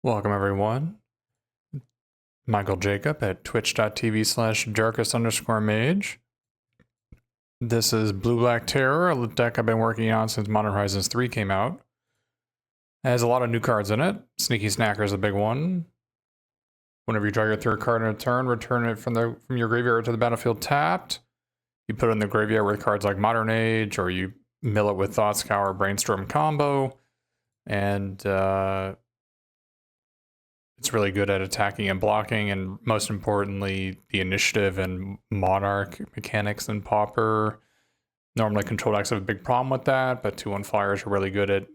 Welcome everyone. Michael Jacob at twitch.tv/darkest_mage. This is Blue-Black Terror, a deck I've been working on since Modern Horizons 3 came out. It has a lot of new cards in it. Sneaky Snacker is a big one. Whenever you draw your third card in a turn, return it from your graveyard to the battlefield tapped. You put it in the graveyard with cards like Modern Age, or you mill it with Thought Scour, Brainstorm combo, and it's really good at attacking and blocking, and most importantly, the initiative and Monarch mechanics in Pauper. Normally control decks have a big problem with that, but 2/1 flyers are really good at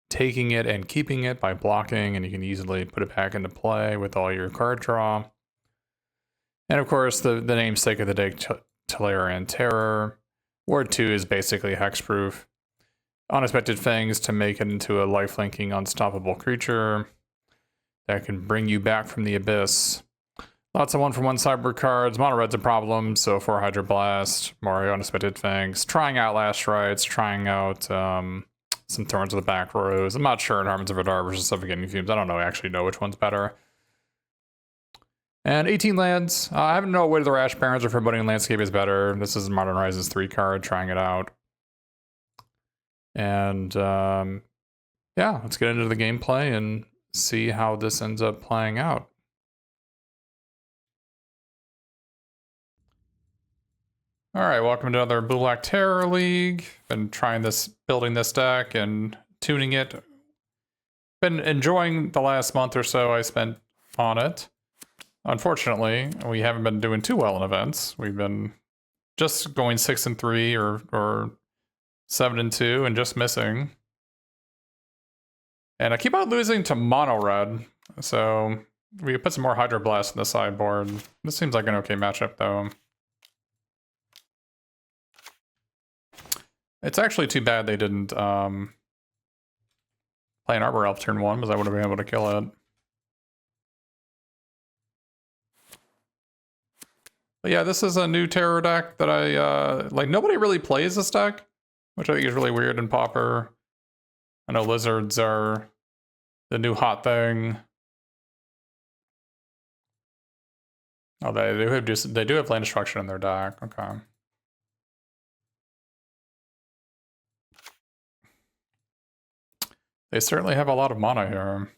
taking it and keeping it by blocking, and you can easily put it back into play with all your card draw. And of course, the namesake of the deck, Tolarian Terror. Ward 2 is basically hexproof. Unexpected Fangs to make it into a lifelinking unstoppable creature that can bring you back from the abyss. Lots of 1-for-1 sideboard cards. Mono red's a problem, so for Hydroblast, more Unexpected Fangs. Trying out Last Rites, trying out some Thorns of the Back Rows. I'm not sure in Arms of Hadar versus Suffocating Fumes. I don't actually know which one's better. And 18 lands. I haven't know whether Ash Barrens or Foreboding Landscape is better. This is a Modern Horizons 3 card, trying it out. And yeah, let's get into the gameplay and see how this ends up playing out. All right, welcome to another Blue-Black Terror League. Been building this deck and tuning it. Been enjoying the last month or so I spent on it. Unfortunately, we haven't been doing too well in events. We've been just going 6-3 or 7-2 and just missing. And I keep on losing to mono red, so we put some more Hydroblast in the sideboard. This seems like an okay matchup, though. It's actually too bad they didn't play an Arbor Elf turn 1, because I would have been able to kill it. But yeah, this is a new Terror deck that I, like, nobody really plays this deck, which I think is really weird in Pauper. I know lizards are the new hot thing. Oh, they do have land destruction in their deck. Okay. They certainly have a lot of mana here.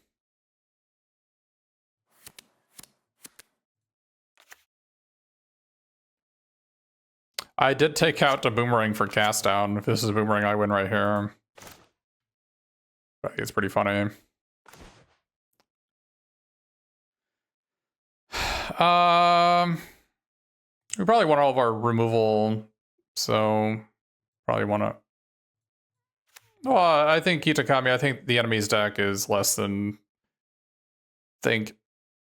I did take out the Boomerang for cast down. If this is a Boomerang, I win right here. But it's pretty funny. We probably want all of our removal, so probably want to. Well, I think Kitakami. I think the enemy's deck is less than. Think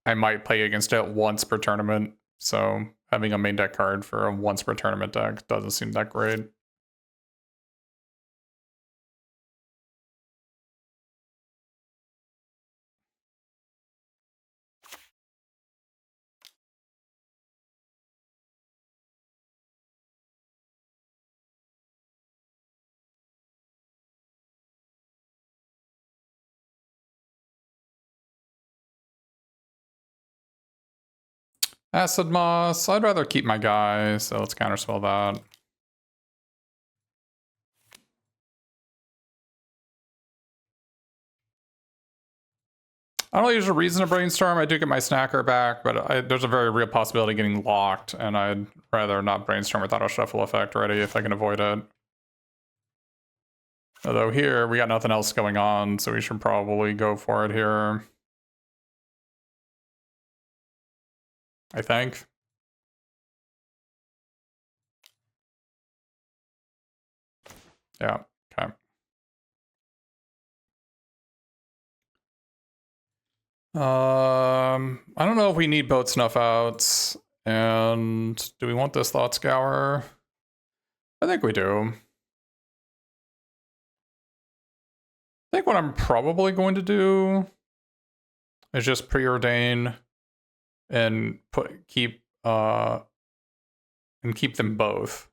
I might play against it once per tournament, so having a main deck card for a once per tournament deck doesn't seem that great. Acid Moss, I'd rather keep my guy, so let's counterspell that. I don't think there's a reason to brainstorm. I do get my snacker back, but there's a very real possibility of getting locked, and I'd rather not brainstorm without a shuffle effect already if I can avoid it. Although here, we got nothing else going on, so we should probably go for it here. I think. Yeah, okay. I don't know if we need both Snuff Outs, and do we want this Thought Scour? I think we do. I think what I'm probably going to do is just Preordain and keep them both.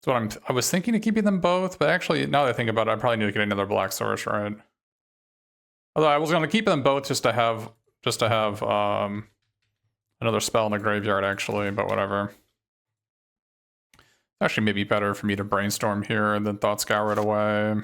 So I was thinking of keeping them both, but actually, now that I think about it, I probably need to get another black source, right? Although I was going to keep them both just to have another spell in the graveyard, actually, but whatever. Actually, maybe better for me to brainstorm here and then Thought Scour it away.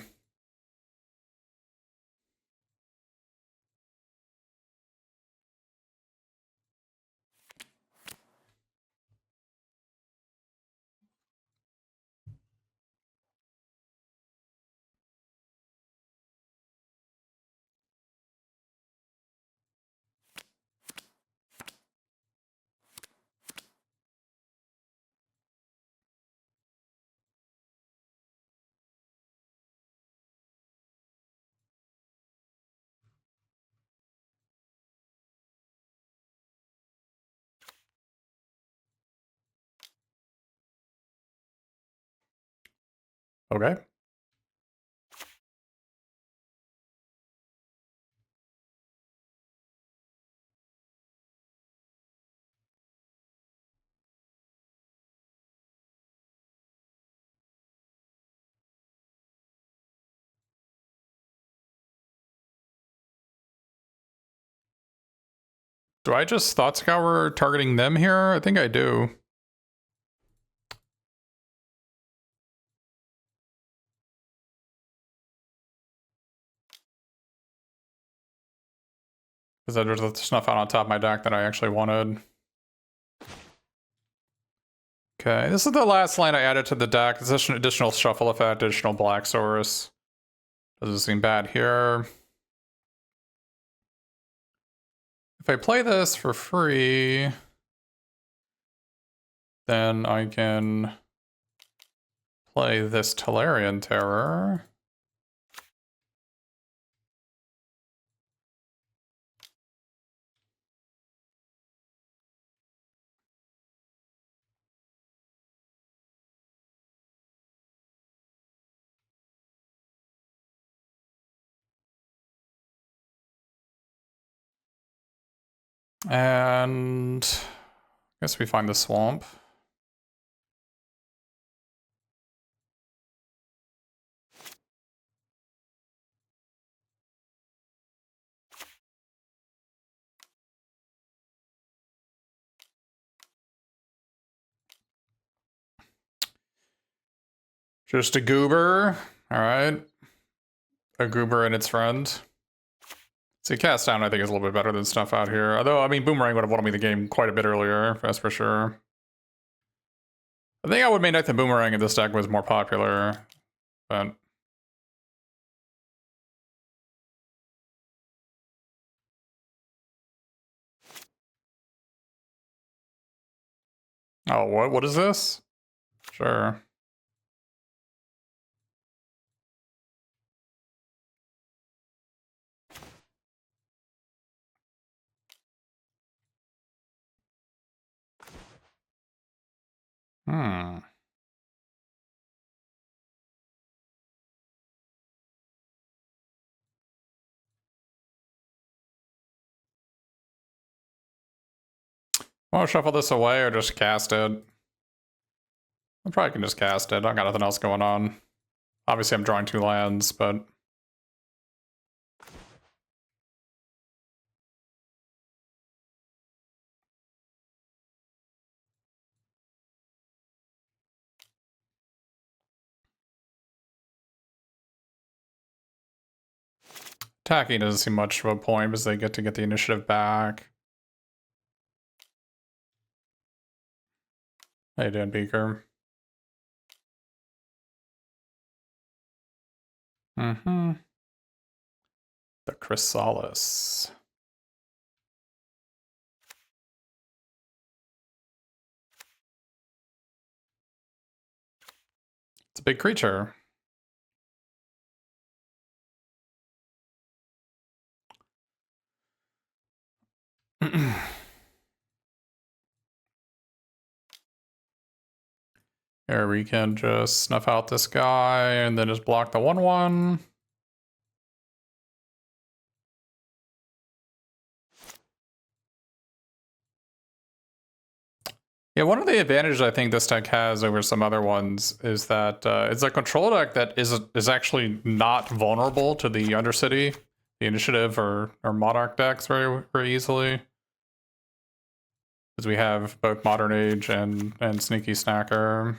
Okay. Do I just Thought Scour targeting them here? I think I do. Because there's a Snuff Out on top of my deck that I actually wanted. Okay, this is the last line I added to the deck. This is an additional shuffle effect, additional black source. Doesn't seem bad here. If I play this for free, then I can play this Tolarian Terror. And I guess we find the swamp. Just a goober. All right. A goober and its friend. See, cast down I think is a little bit better than Snuff Out here. Although, I mean, Boomerang would have won me the game quite a bit earlier, that's for sure. I think I would make the Boomerang in this deck was more popular, but... Oh, what is this? Sure. Hmm. Want to shuffle this away or just cast it? I probably can just cast it. I got nothing else going on. Obviously, I'm drawing 2 lands, but... Attacking doesn't seem much of a point because they get to get the initiative back. How you doing, Beaker? Mm-hmm. The Chrysalis. It's a big creature. Here we can just snuff out this guy and then just block the 1/1. Yeah, one of the advantages I think this deck has over some other ones is that it's a control deck that is actually not vulnerable to the Undercity, the Initiative, or Monarch decks very easily. Because we have both Modern Age and Sneaky Snacker.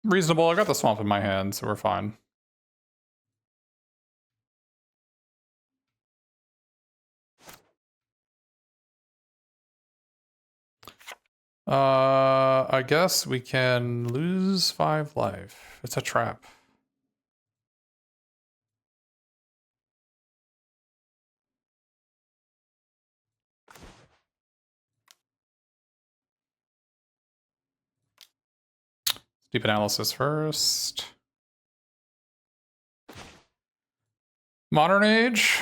Reasonable. I got the Swamp in my hand, so we're fine. I guess we can lose 5 life. It's a trap. Deep analysis first. Modern Age.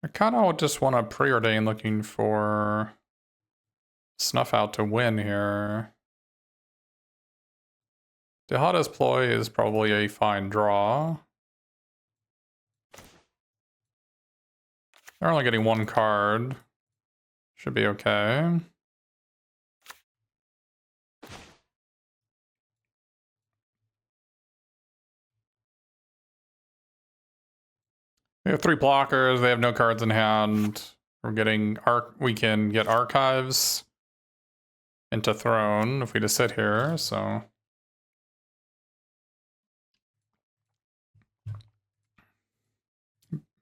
I kind of just want to Preordain looking for Snuff Out to win here. Dihada's Ploy is probably a fine draw. They're only getting 1 card. Should be okay. We have 3 blockers. They have no cards in hand. We can get Archives into Throne if we just sit here, so.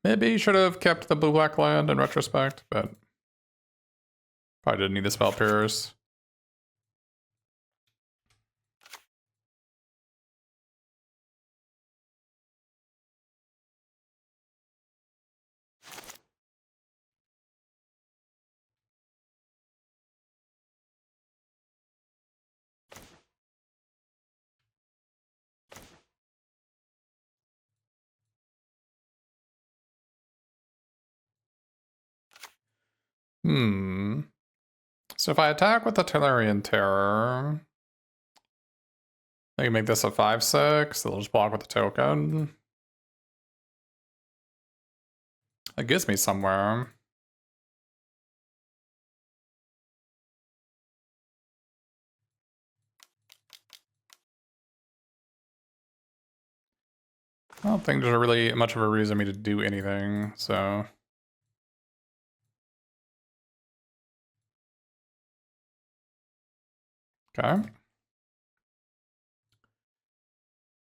Maybe should have kept the blue-black land in retrospect, but probably didn't need the Spell Pierce. So if I attack with the Tolarian Terror, I can make this a 5/6. They'll just block with the token. That gives me somewhere. I don't think there's really much of a reason for me to do anything, so. Okay.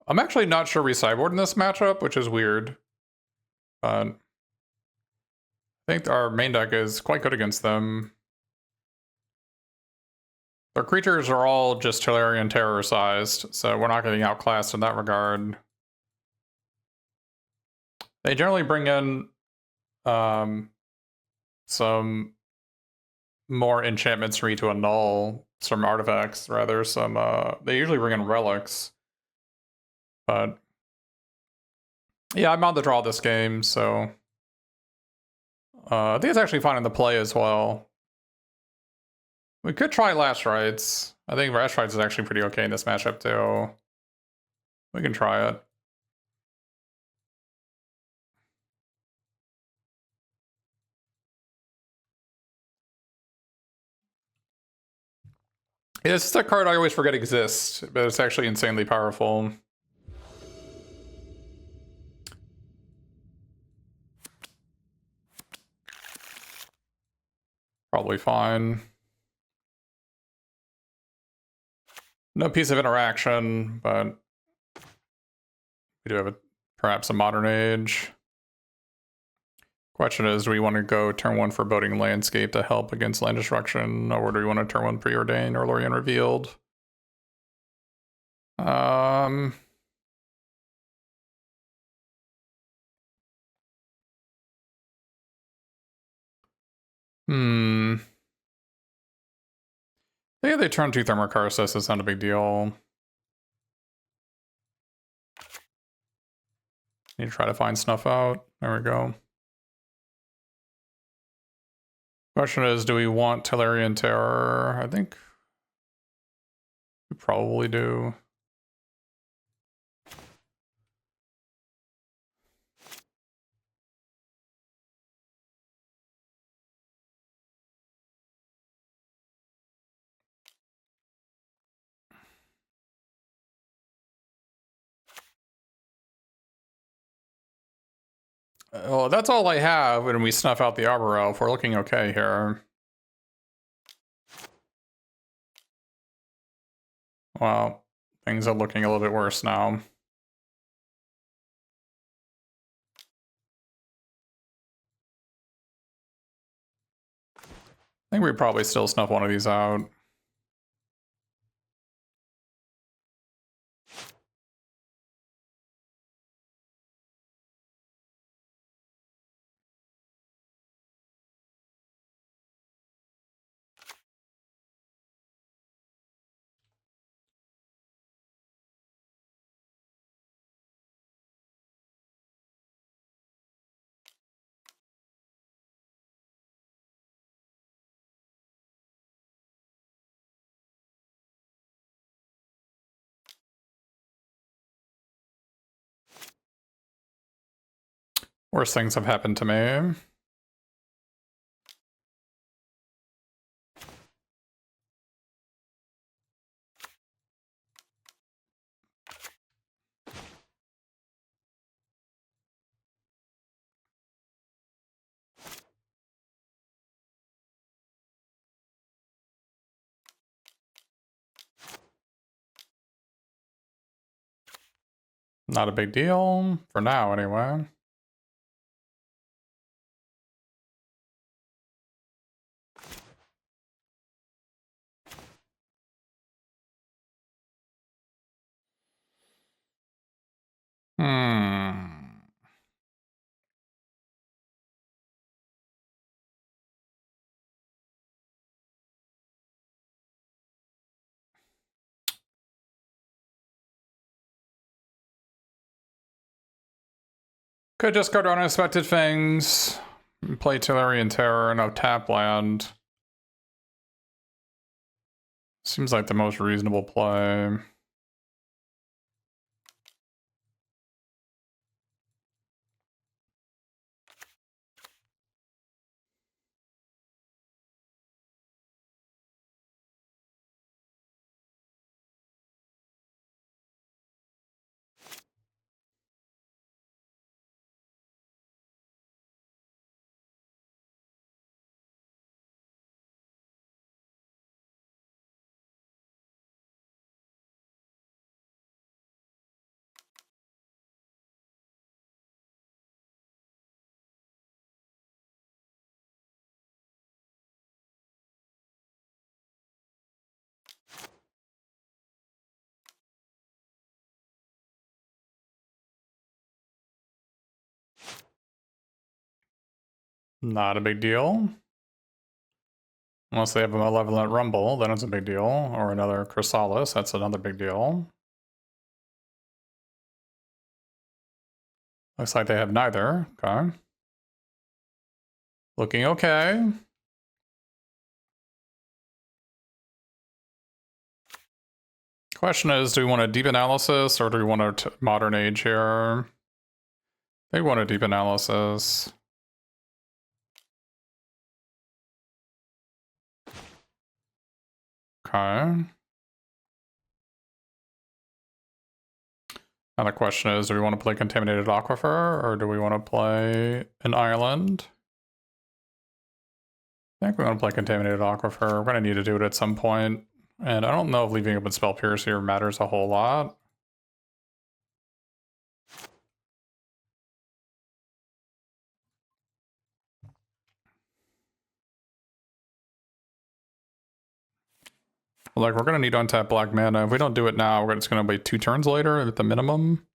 I'm actually not sure we sideboard in this matchup, which is weird. But I think our main deck is quite good against them. Their creatures are all just Tolarian Terror sized, so we're not getting outclassed in that regard. They generally bring in some more enchantments for me to annul, some artifacts rather, they usually bring in relics. But yeah, I'm on the draw this game, so I think it's actually fine in the play as well. We could try Last Rites. I think Last Rites is actually pretty okay in this matchup too. We can try it. Yeah, it's just a card I always forget exists, but it's actually insanely powerful. Probably fine. No piece of interaction, but we do have perhaps a Modern Age. Question is, do we want to go turn 1 Foreboding Landscape to help against land destruction, or do we want to turn 1 Preordain or Lórien Revealed? Yeah, they turn 2 Thermokarsis, it's not a big deal. Need to try to find Snuff Out. There we go. Question is, do we want Tolarian Terror? I think we probably do. Well, that's all I have when we snuff out the Arbor Elf. We're looking okay here. Well, things are looking a little bit worse now. I think we probably still snuff one of these out. Worse things have happened to me. Not a big deal, for now anyway. Could just go to Unexpected Fangs, play Tolarian Terror, no tap land. Seems like the most reasonable play. Not a big deal. Unless they have a Malevolent Rumble, then it's a big deal. Or another Chrysalis, that's another big deal. Looks like they have neither. Okay. Looking okay. Question is, do we want a deep analysis or do we want a modern age here? They want a deep analysis. Okay. Now the question is, do we want to play Contaminated Aquifer or do we want to play an island? I think we want to play Contaminated Aquifer. We're going to need to do it at some point. And I don't know if leaving open Spell Pierce here matters a whole lot. Like, we're going to need untap black mana. If we don't do it now, it's going to be 2 turns later at the minimum.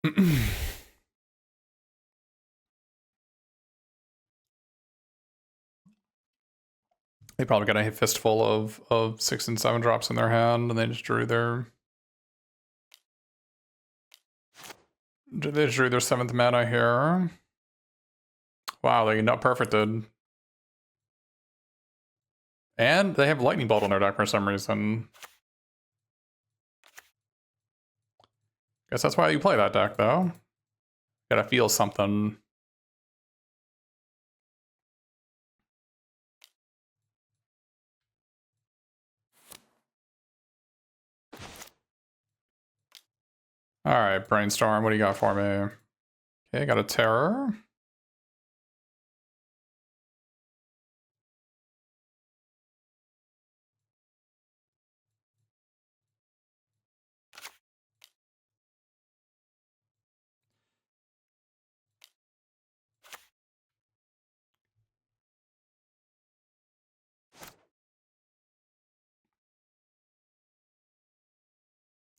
They probably got a fistful of 6 and 7 drops in their hand, and they just drew their... They just drew their 7th mana here. Wow, they not perfected. And they have Lightning Bolt on their deck for some reason. Guess that's why you play that deck, though. Gotta feel something. Alright, Brainstorm, what do you got for me? Okay, got a Terror.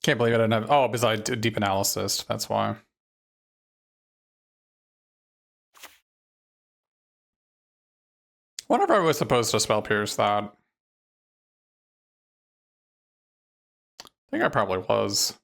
Can't believe I didn't have... Oh, because I did Deep Analysis, that's why. Wonder if I was supposed to Spell Pierce that. I think I probably was.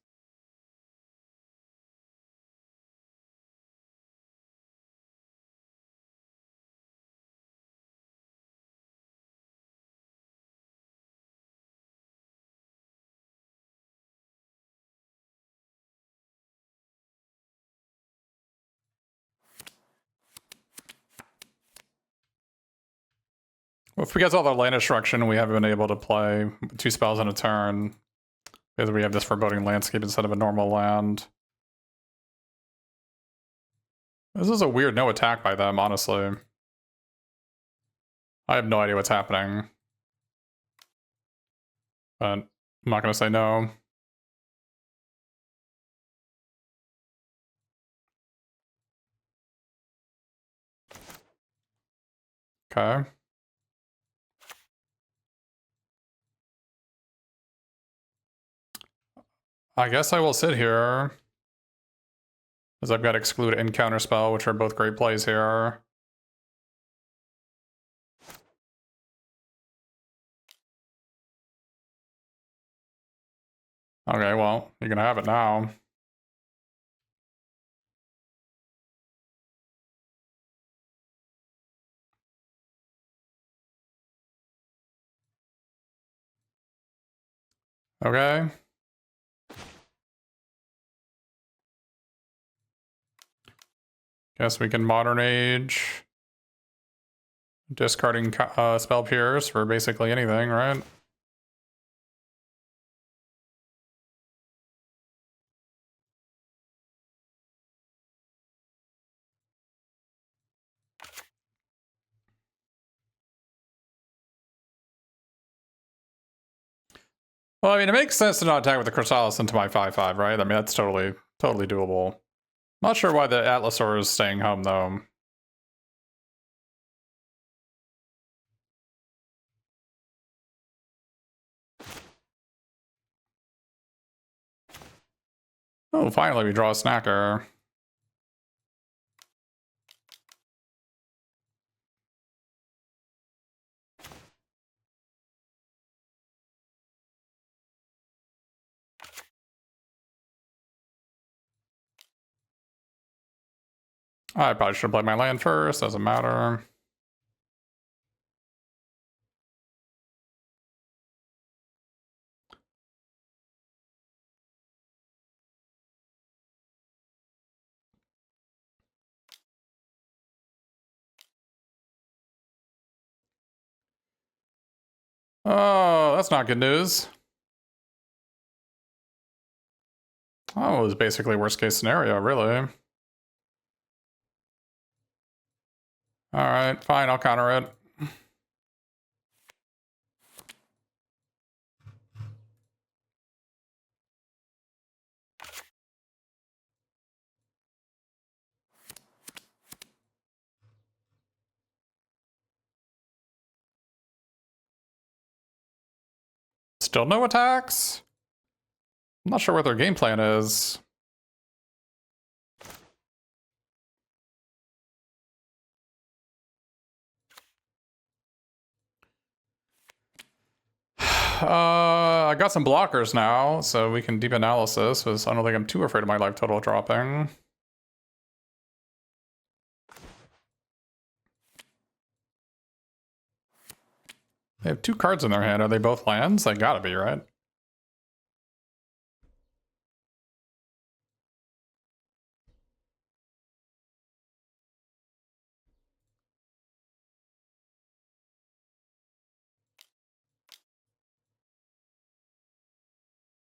Well, if we get all the land destruction, we haven't been able to play 2 spells in a turn. Because we have this Foreboding Landscape instead of a normal land. This is a weird no attack by them, honestly. I have no idea what's happening. But I'm not going to say no. Okay. I guess I will sit here. Because I've got Exclude and Counterspell, which are both great plays here. Okay, well, you're gonna have it now. Okay. Guess we can Modern Age. Discarding Spell Pierce for basically anything, right? Well, I mean, it makes sense to not attack with the Chrysalis into my 5/5, right? I mean, that's totally doable. Not sure why the Atlasaur is staying home, though. Oh, finally we draw a Snacker. I probably should have played my land first, doesn't matter. Oh, that's not good news. Oh, it was basically worst case scenario, really. Alright, fine, I'll counter it. Still no attacks? I'm not sure what their game plan is. I got some blockers now, so we can Deep Analysis, because I don't think I'm too afraid of my life total dropping. They have 2 cards in their hand. Are they both lands? They gotta be, right?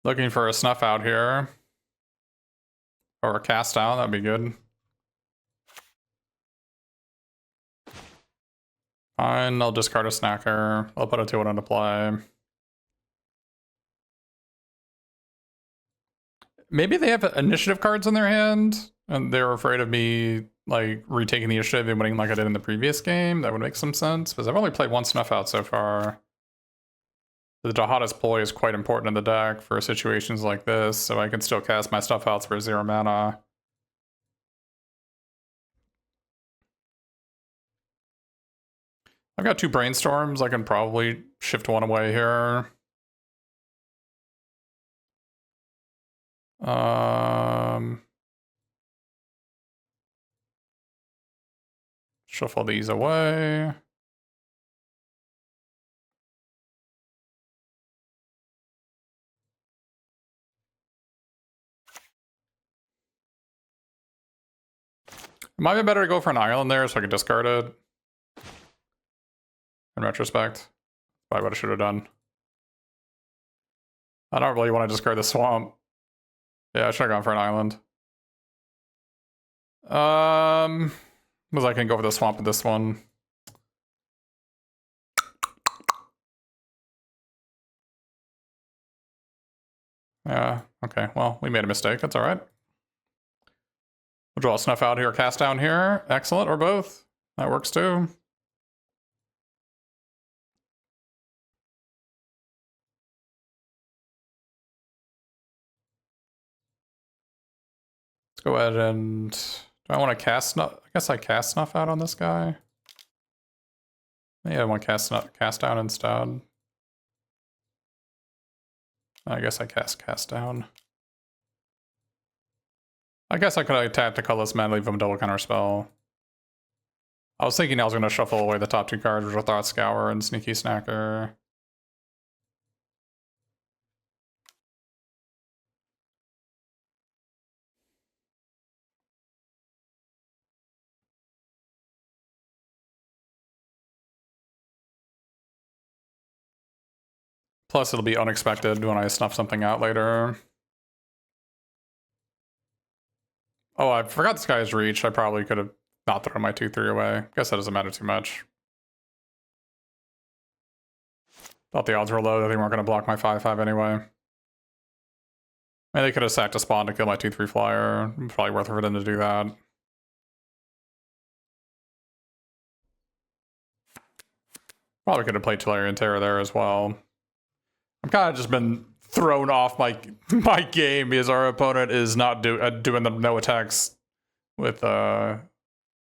Looking for a Snuff Out here. Or a Cast Down, that'd be good. Fine, I'll discard a Snacker. I'll put a 2-1 into play. Maybe they have initiative cards in their hand, and they're afraid of me, like, retaking the initiative and winning like I did in the previous game. That would make some sense, because I've only played 1 Snuff Out so far. The Dihada's Ploy is quite important in the deck for situations like this, so I can still cast my Snuff Outs for 0 mana. I've got 2 Brainstorms. I can probably shift 1 away here. Shuffle these away. It might be better to go for an island there so I can discard it. In retrospect, probably what I should have done. I don't really want to discard the swamp. Yeah, I should have gone for an island. Because I can go for the swamp with this one. Yeah, okay, well, we made a mistake. That's all right. We'll draw a Snuff Out here, Cast Down here. Excellent, or both. That works too. Let's go ahead and... Do I want to cast Snuff? I guess I cast Snuff Out on this guy. Maybe I want to cast Down instead. I guess I cast Down. I guess I could attack the colorless man, leave him double counterspell. I was thinking I was going to shuffle away the top 2 cards, which are Thought Scour and Sneaky Snacker. Plus, it'll be unexpected when I snuff something out later. Oh, I forgot this guy's reach. I probably could have not thrown my 2/3 away. Guess that doesn't matter too much. Thought the odds were low that they weren't going to block my 5/5 anyway. Maybe they could have sacked a spawn to kill my 2/3 flyer. Probably worth it for them to do that. Probably could have played Tolarian Terror there as well. I'm kind of just been thrown off my game because our opponent is not doing the no attacks with when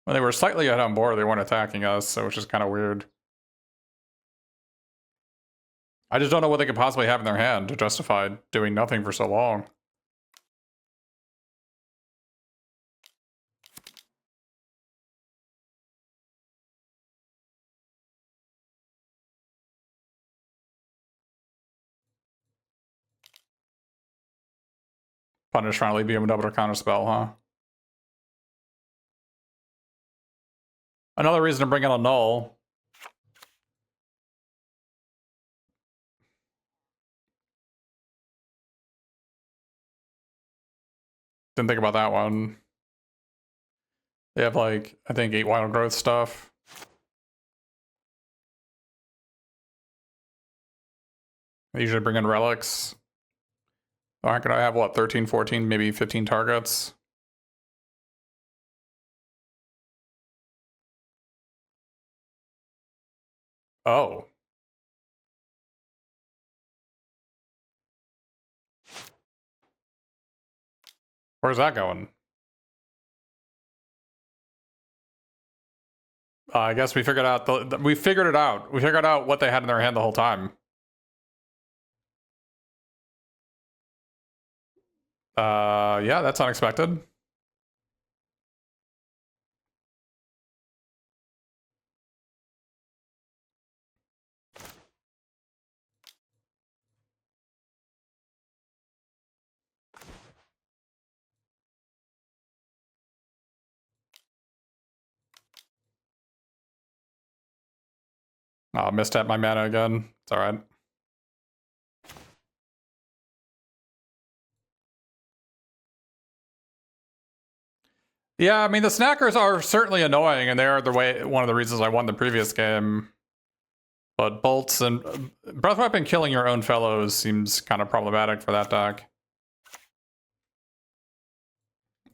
they were slightly ahead on board, they weren't attacking us, so it's just kind of weird. I just don't know what they could possibly have in their hand to justify doing nothing for so long. Punish trying to leave him double to counterspell, huh? Another reason to bring in Annul. Didn't think about that one. They have like, I think 8 wild growth stuff. They usually bring in relics. Aren't gonna have what, 13, 14, maybe 15 targets? Oh. Where's that going? I guess we figured out we figured it out. We figured out what they had in their hand the whole time. Yeah, that's unexpected. Oh, missed at my mana again. It's alright. Yeah, I mean, the snackers are certainly annoying, and they are one of the reasons I won the previous game. But bolts and breath weapon killing your own fellows seems kind of problematic for that deck.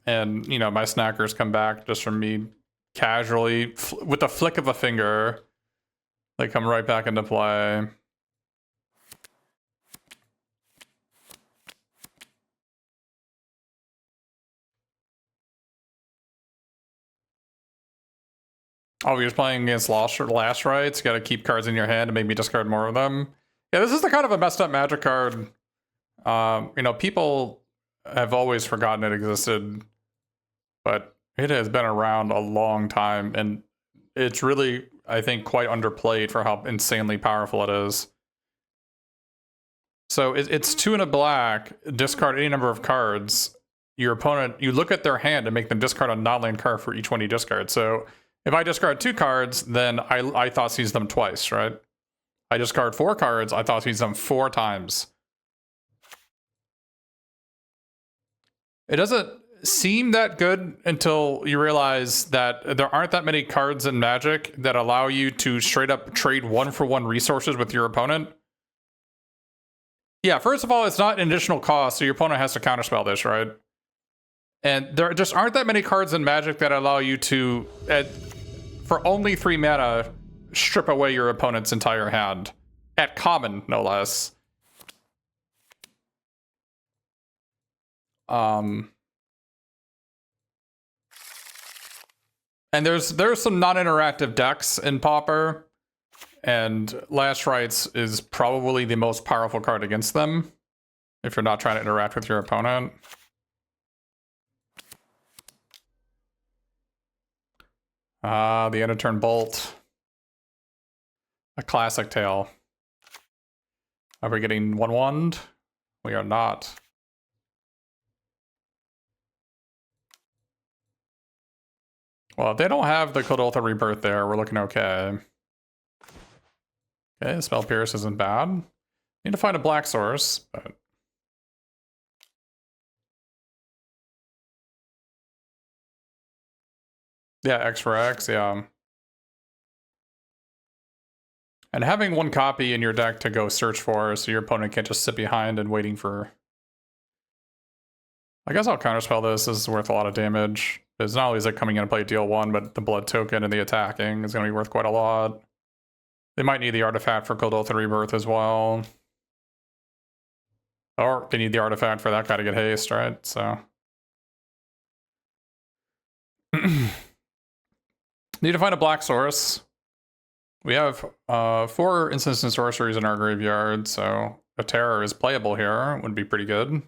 And, you know, my snackers come back just from me casually, with the flick of a finger, they come right back into play. Oh, you're playing against Last Rites? You gotta keep cards in your hand and maybe discard more of them. Yeah, this is the kind of a messed up Magic card. You know, people have always forgotten it existed, but it has been around a long time, and it's really, I think, quite underplayed for how insanely powerful it is. So it's 2 and a black, discard any number of cards. Your opponent, you look at their hand and make them discard a non-land card for each one you discard. So if I discard 2 cards, then I thought seize them twice, right? I discard 4 cards, I thought seize them 4 times. It doesn't seem that good until you realize that there aren't that many cards in Magic that allow you to straight up trade 1-for-1 resources with your opponent. Yeah, first of all, it's not an additional cost, so your opponent has to counterspell this, right? And there just aren't that many cards in Magic that allow you to, for only 3 mana, strip away your opponent's entire hand. At common, no less. And there's some non-interactive decks in Pauper, and Last Rites is probably the most powerful card against them, if you're not trying to interact with your opponent. The end of turn bolt. A classic tale. Are we getting 1/1'd? We are not. Well, if they don't have the Kodoltha Rebirth there, we're looking okay. Okay, Spell Pierce isn't bad. Need to find a black source, but... Yeah, X for X, yeah. And having 1 copy in your deck to go search for, so your opponent can't just sit behind and waiting for... I guess I'll counterspell this. This is worth a lot of damage. Because not only is it coming in to play deal 1, but the blood token and the attacking is going to be worth quite a lot. They might need the artifact for Kodoltha Rebirth as well. Or they need the artifact for that guy to get haste, right? So... Need to find a black source. We have 4 instants and sorceries in our graveyard, so a terror is playable here. Would be pretty good.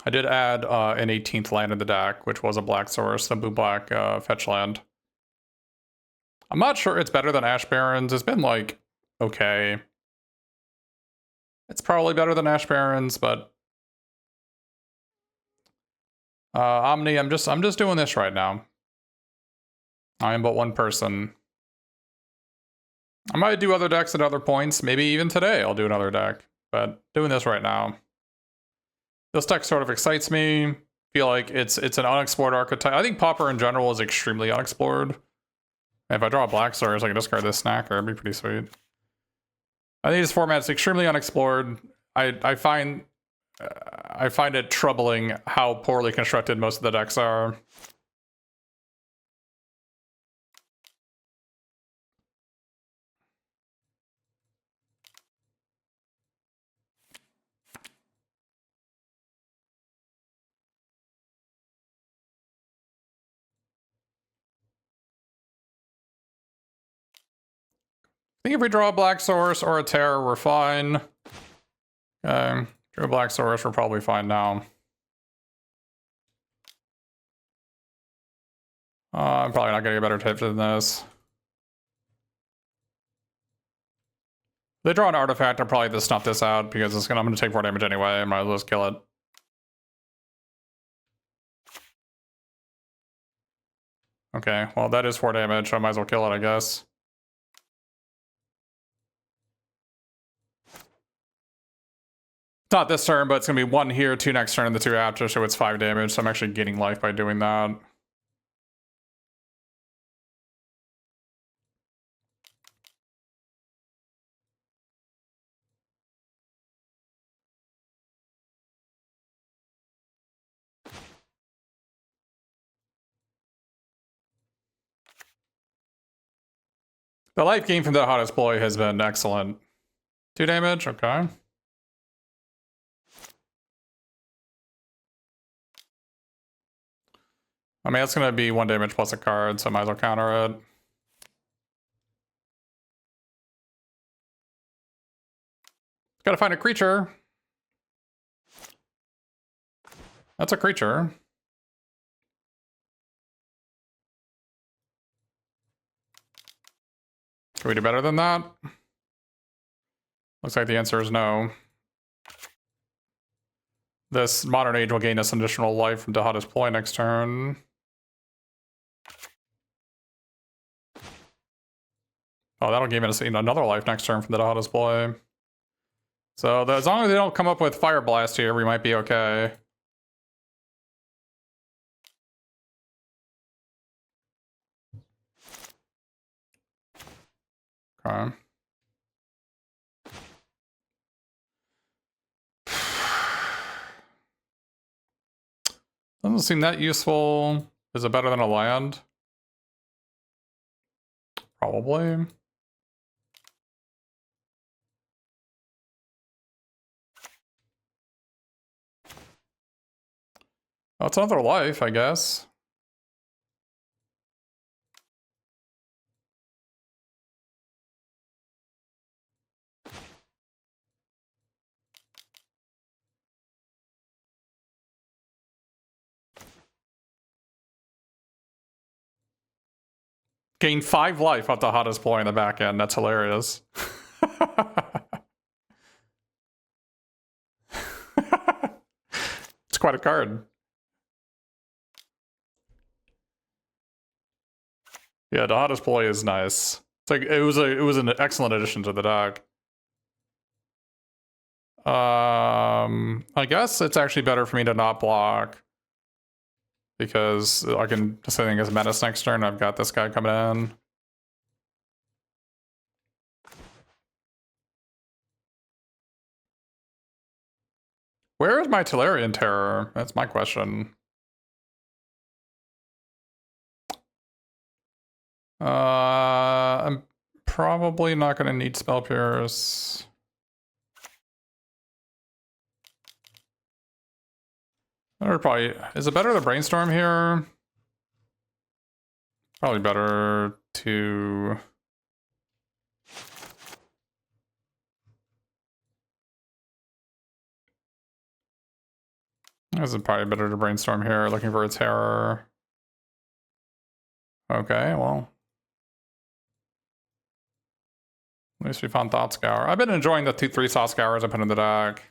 I did add an 18th land in the deck, which was a black source, the blue-black fetch land. I'm not sure it's better than Ash Barrens. It's been, like, okay. It's probably better than Ash Barrens, but... Omni, I'm just doing this right now. I am but one person. I might do other decks at other points. Maybe even today I'll do another deck. But doing this right now. This deck sort of excites me. Feel like it's an unexplored archetype. I think Pauper in general is extremely unexplored. And if I draw a black source, I can discard this snacker. It'd be pretty sweet. I think this format is extremely unexplored. I find it troubling how poorly constructed most of the decks are. I think if we draw a black source or a terror, we're fine. Okay, drew a black source, we're probably fine now. I'm probably not getting a better tip than this. If they draw an artifact, I'll probably just snuff this out because I'm gonna take 4 damage anyway. I might as well just kill it. Okay, well that is 4 damage, so I might as well kill it, I guess. Not this turn, but it's gonna be 1 here, 2 next turn, and the 2 after, so it's 5 damage, so I'm actually gaining life by doing that. The life gain from the Hottest Ploy has been excellent. 2 damage, okay. I mean, it's gonna be 1 damage plus a card, so I might as well counter it. Gotta find a creature. That's a creature. Can we do better than that? Looks like the answer is no. This Modern Age will gain us an additional life from Dihada's Ploy next turn. Oh, that'll give us another life next turn from the Dihada's Ploy. So as long as they don't come up with Fire Blast here, we might be okay. Okay. Doesn't seem that useful. Is it better than a land? Probably. Oh, it's another life, I guess. Gain 5 life off the Hottest Ploy in the back end. That's hilarious. It's quite a card. Yeah, the Hottest Ploy is nice. It's like it was an excellent addition to the deck. I guess it's actually better for me to not block because I can just think as menace next turn. I've got this guy coming in. Where is my Tolarian Terror? That's my question. I'm probably not going to need Spell Pierce. Or probably, is it better to Brainstorm here? Probably better to... This is probably better to Brainstorm here, looking for a Terror. Okay, well. At least we found Thought Scour. I've been enjoying the 2/3 Thought Scours I put in the deck.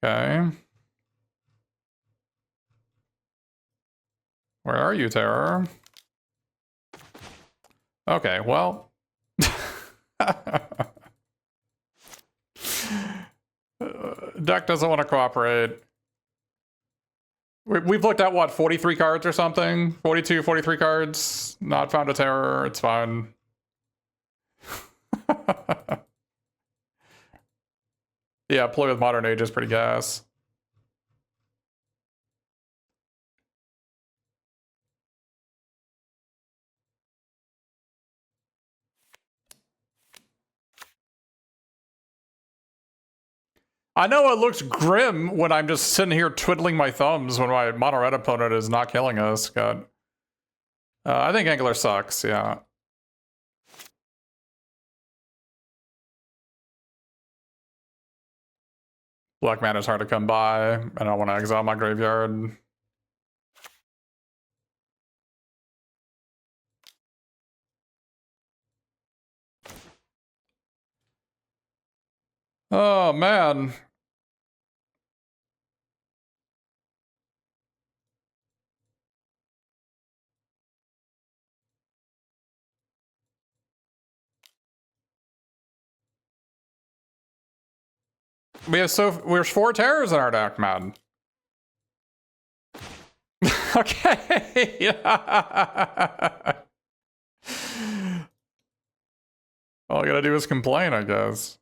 Okay. Where are you, Terror? Okay, well. Deck doesn't want to cooperate. We've looked at, what, 43 cards or something? 42, 43 cards. Not found a Terror. It's fine. Yeah, Ploy with Modern Age is pretty gas. I know it looks grim when I'm just sitting here twiddling my thumbs when my mono red opponent is not killing us. God. I think Angler sucks, yeah. Black mana is hard to come by. I don't want to exile my graveyard. Oh, man. We're 4 terrors in our deck, man. Okay. All I gotta do is complain, I guess.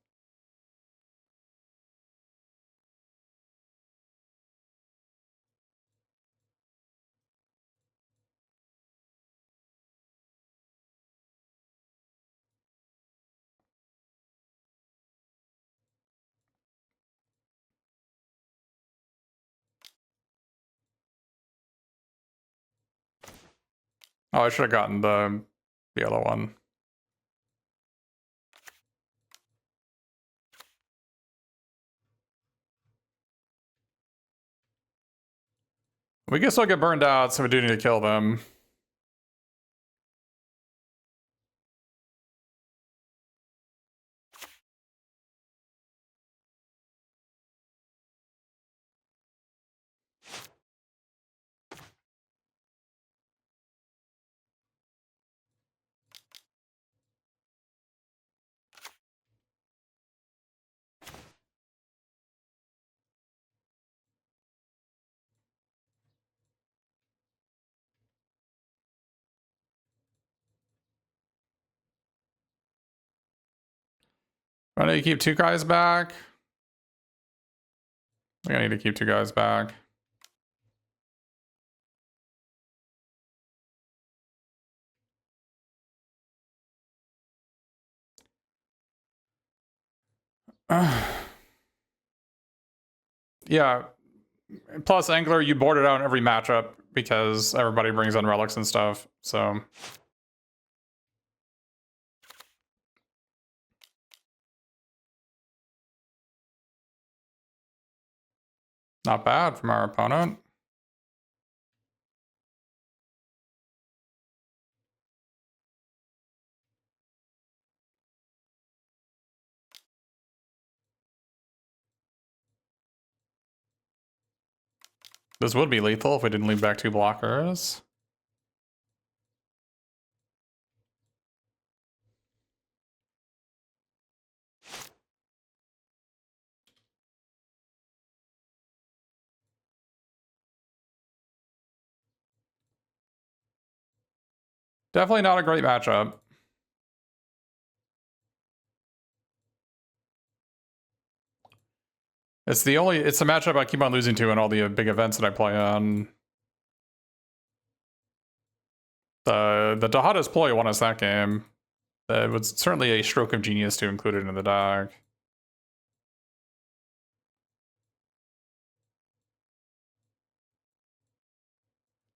Oh, I should have gotten the other one. We can still get burned out, so we do need to kill them. I need to keep 2 guys back. I think I need to keep 2 guys back. Yeah. Plus, Angler, you board it out in every matchup because everybody brings in relics and stuff. So. Not bad from our opponent. This would be lethal if we didn't leave back 2 blockers. Definitely not a great matchup. It's the matchup I keep on losing to in all the big events that I play on. The Dihada's Ploy won us that game. It was certainly a stroke of genius to include it in the deck.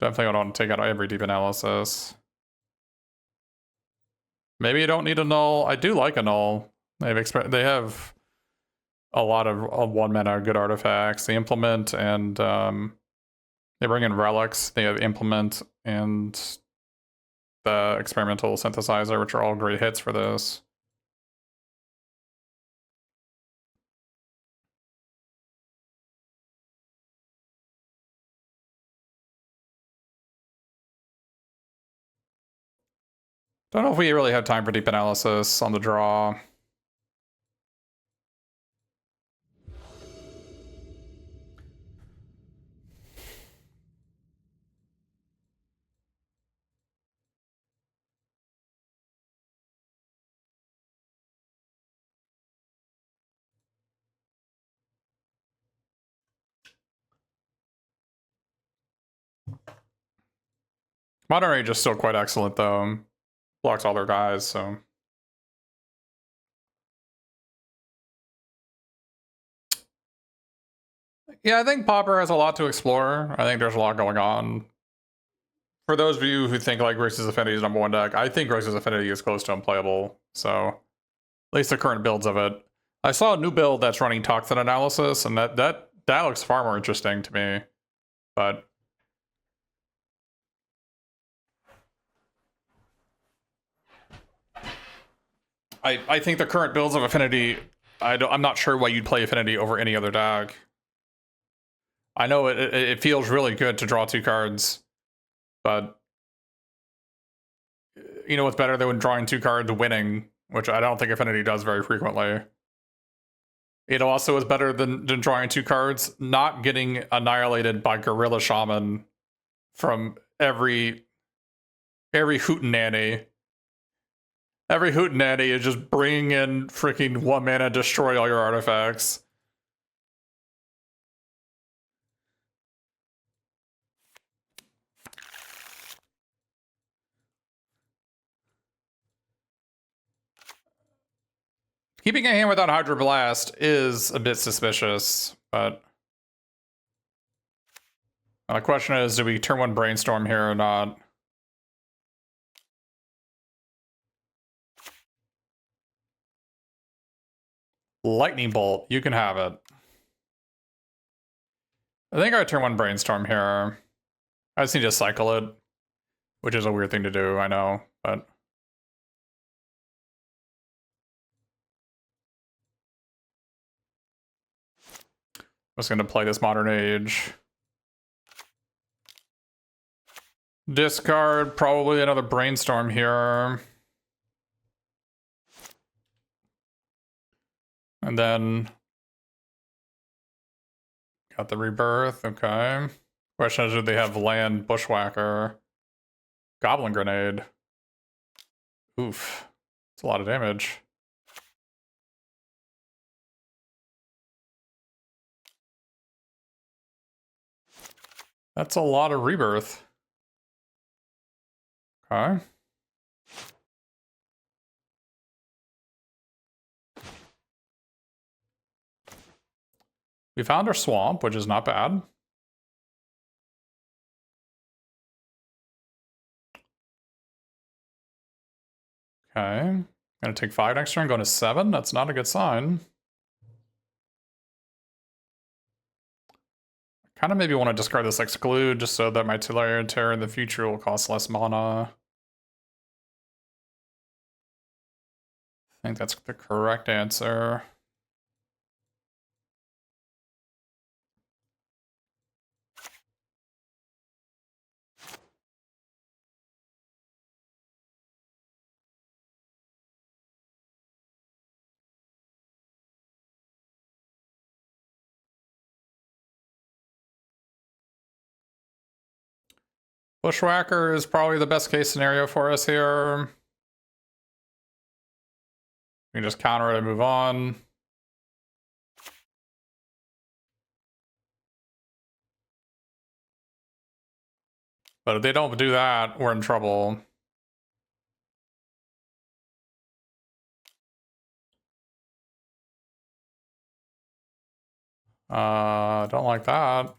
Definitely don't want to take out every deep analysis. Maybe you don't need a null. I do like a null. They have a lot of 1-mana good artifacts. They implement and they bring in relics. They have implement and the experimental synthesizer, which are all great hits for this. Don't know if we really have time for deep analysis on the draw. Modern Age is still quite excellent, though. Blocks all their guys, so. Yeah, I think Pauper has a lot to explore. I think there's a lot going on. For those of you who think like Grixis Affinity is #1 deck, I think Grixis Affinity is close to unplayable. So, at least the current builds of it. I saw a new build that's running toxin analysis, and that looks far more interesting to me. But I think the current builds of Affinity, I'm not sure why you'd play Affinity over any other deck. I know it feels really good to draw 2 cards, but you know what's better than when drawing 2 cards winning, which I don't think Affinity does very frequently. It also is better than drawing 2 cards. Not getting annihilated by Gorilla Shaman from every hootenanny. Every hootenanny is just bringing in freaking 1 mana, destroy all your artifacts. Keeping a hand without Hydroblast is a bit suspicious, but the question is, do we turn 1 Brainstorm here or not? Lightning Bolt, you can have it. I think I turn 1 Brainstorm here. I just need to cycle it, which is a weird thing to do, I know, but... I'm just gonna play this Modern Age. Discard, probably another Brainstorm here. And then... got the Rebirth, okay. Question is, do they have land Bushwhacker? Goblin Grenade. Oof. It's a lot of damage. That's a lot of Rebirth. Okay. We found our swamp, which is not bad. Okay. Gonna take 5 next turn, going to 7. That's not a good sign. Kind of maybe want to discard this Exclude just so that my Tolarian Terror in the future will cost less mana. I think that's the correct answer. Bushwhacker is probably the best case scenario for us here. We can just counter it and move on. But if they don't do that, we're in trouble. Don't like that.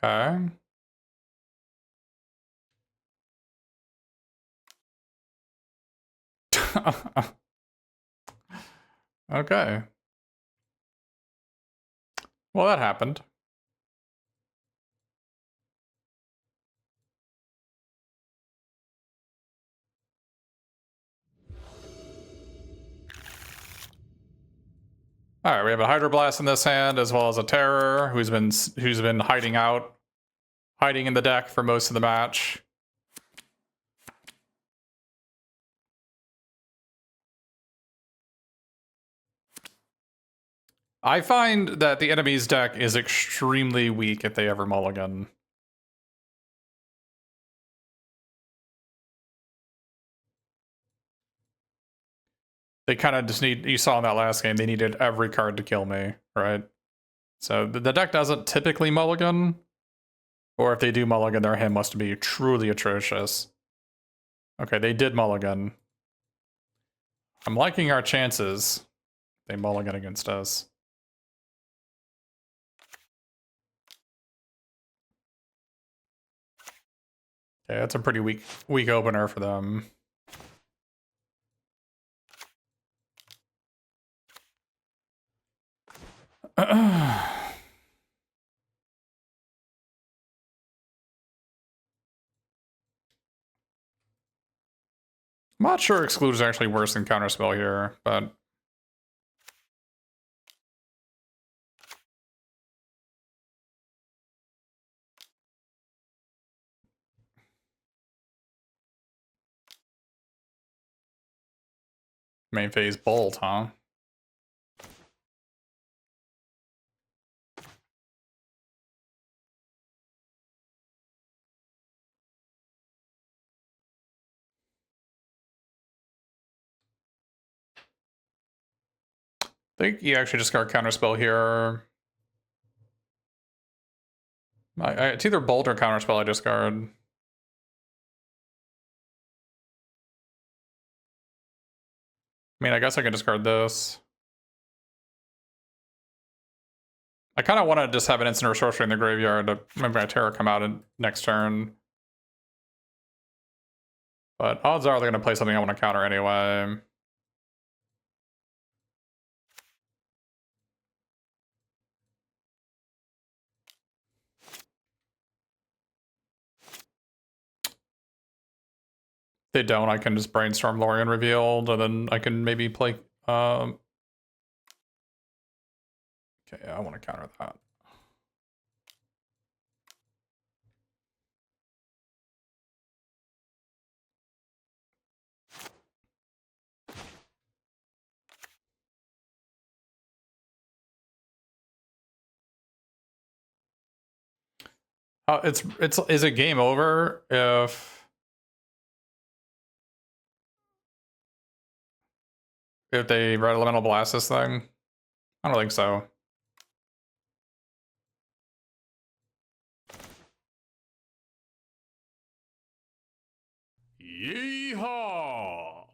Okay. Okay. Well, that happened. All right, we have a Hydroblast in this hand, as well as a Terror who's been hiding in the deck for most of the match. I find that the enemy's deck is extremely weak if they ever mulligan. They kind of just need, you saw in that last game, they needed every card to kill me, right? So the deck doesn't typically mulligan, or if they do mulligan, their hand must be truly atrocious. Okay, they did mulligan. I'm liking our chances. They mulligan against us. Okay, that's a pretty weak opener for them. I'm not sure Exclude is actually worse than Counterspell here, but... Main phase bolt, huh? I think you actually just got Counterspell here. It's either Bolt or Counterspell I discard. I mean, I guess I can discard this. I kind of want to just have an instant sorcery in the graveyard to maybe my Terror come out in next turn. But odds are they're going to play something I want to counter anyway. If they don't, I can just Brainstorm Lórien Revealed, and then I can maybe play... Okay, I want to counter that. Is it game over if they Red Elemental Blast this thing? I don't think so. Yeehaw!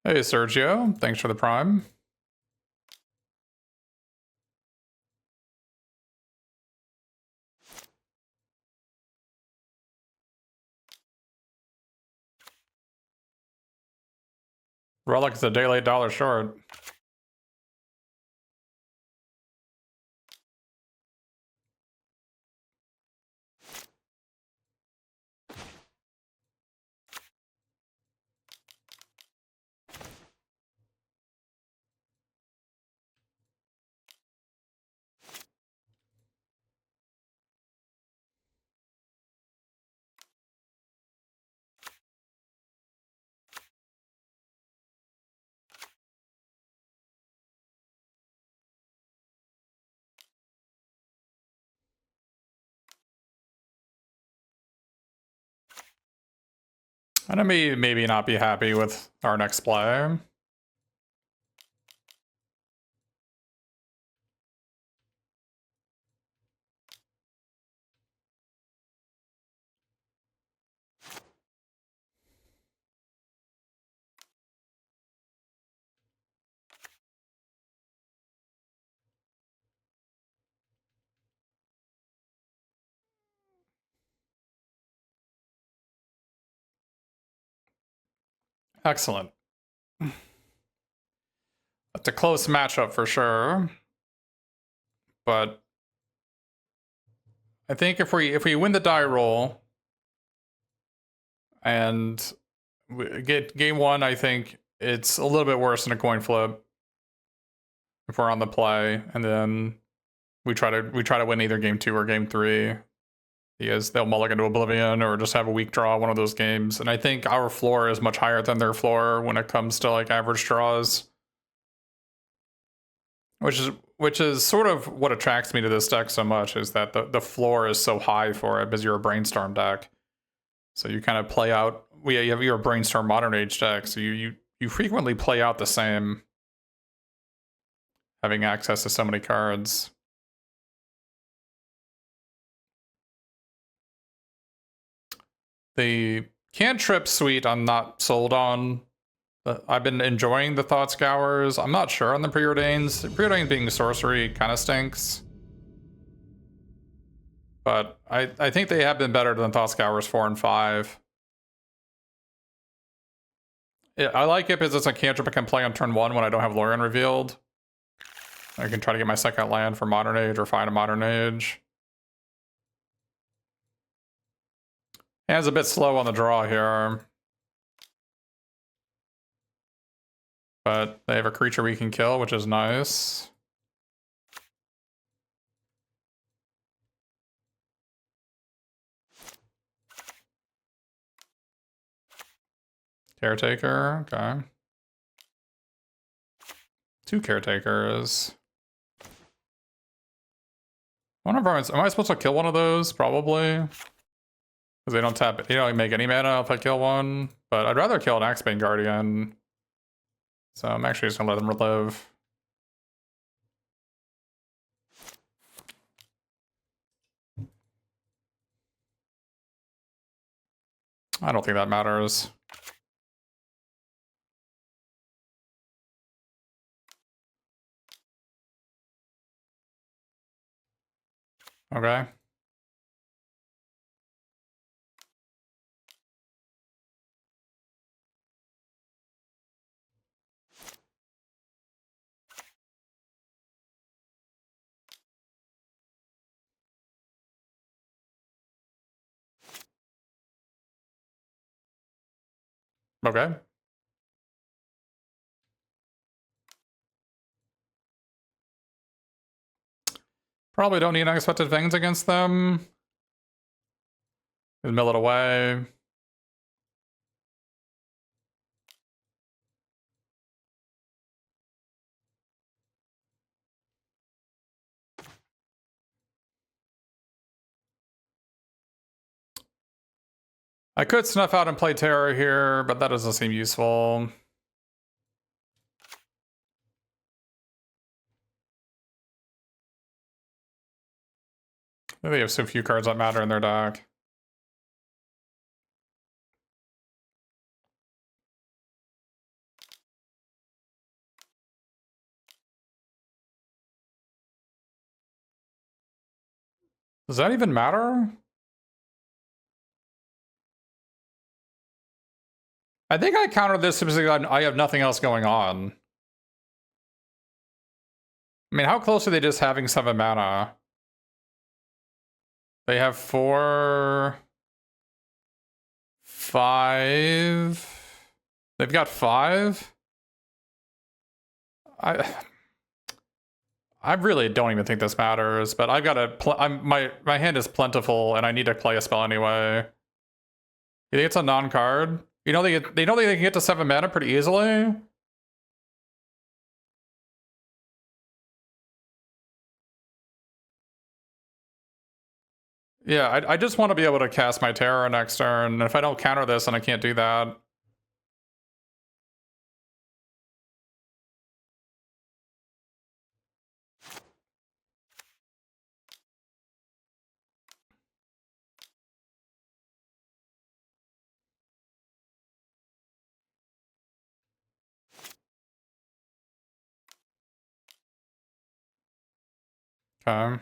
Hey Sergio, thanks for the prime. Relic is a day late, dollar short. And I may maybe not be happy with our next play. Excellent. That's a close matchup for sure. But I think if we win the die roll and we get game one, I think it's a little bit worse than a coin flip if we're on the play, and then we try to win either game two or game three. Because they'll mulligan to Oblivion or just have a weak draw one of those games. And I think our floor is much higher than their floor when it comes to like average draws. Which is sort of what attracts me to this deck so much, is that the floor is so high for it because you're a Brainstorm deck. So you kind of play out, you're a Brainstorm Modern Age deck, so you frequently play out the same, having access to so many cards. The cantrip suite I'm not sold on. I've been enjoying the Thought Scours. I'm not sure on the Preordains. Preordain being sorcery kind of stinks. But I think they have been better than Thought Scours 4 and 5. I like it because it's a cantrip I can play on turn 1 when I don't have Lórien Revealed. I can try to get my second land for Modern Age or find a Modern Age. Hand's a bit slow on the draw here. But they have a creature we can kill, which is nice. Caretaker, okay. 2 caretakers. I wonder if am I supposed to kill one of those? Probably. Because they don't tap it. You don't make any mana if I kill one. But I'd rather kill an Axebane Guardian. So I'm actually just gonna let them relive. I don't think that matters. Okay. Okay. Probably don't need Unexpected Fangs against them. Just mill it away. I could Snuff Out and play Terror here, but that doesn't seem useful. They have so few cards that matter in their deck. Does that even matter? I think I countered this because I have nothing else going on. I mean, how close are they just having 7 mana? They have 4... 5... They've got 5? I really don't even think this matters, but I've got to... my hand is plentiful, and I need to play a spell anyway. You think it's a non-card? You know they know they can get to 7 mana pretty easily? Yeah, I just want to be able to cast my Terror next turn, and if I don't counter this, then I can't do that. Okay.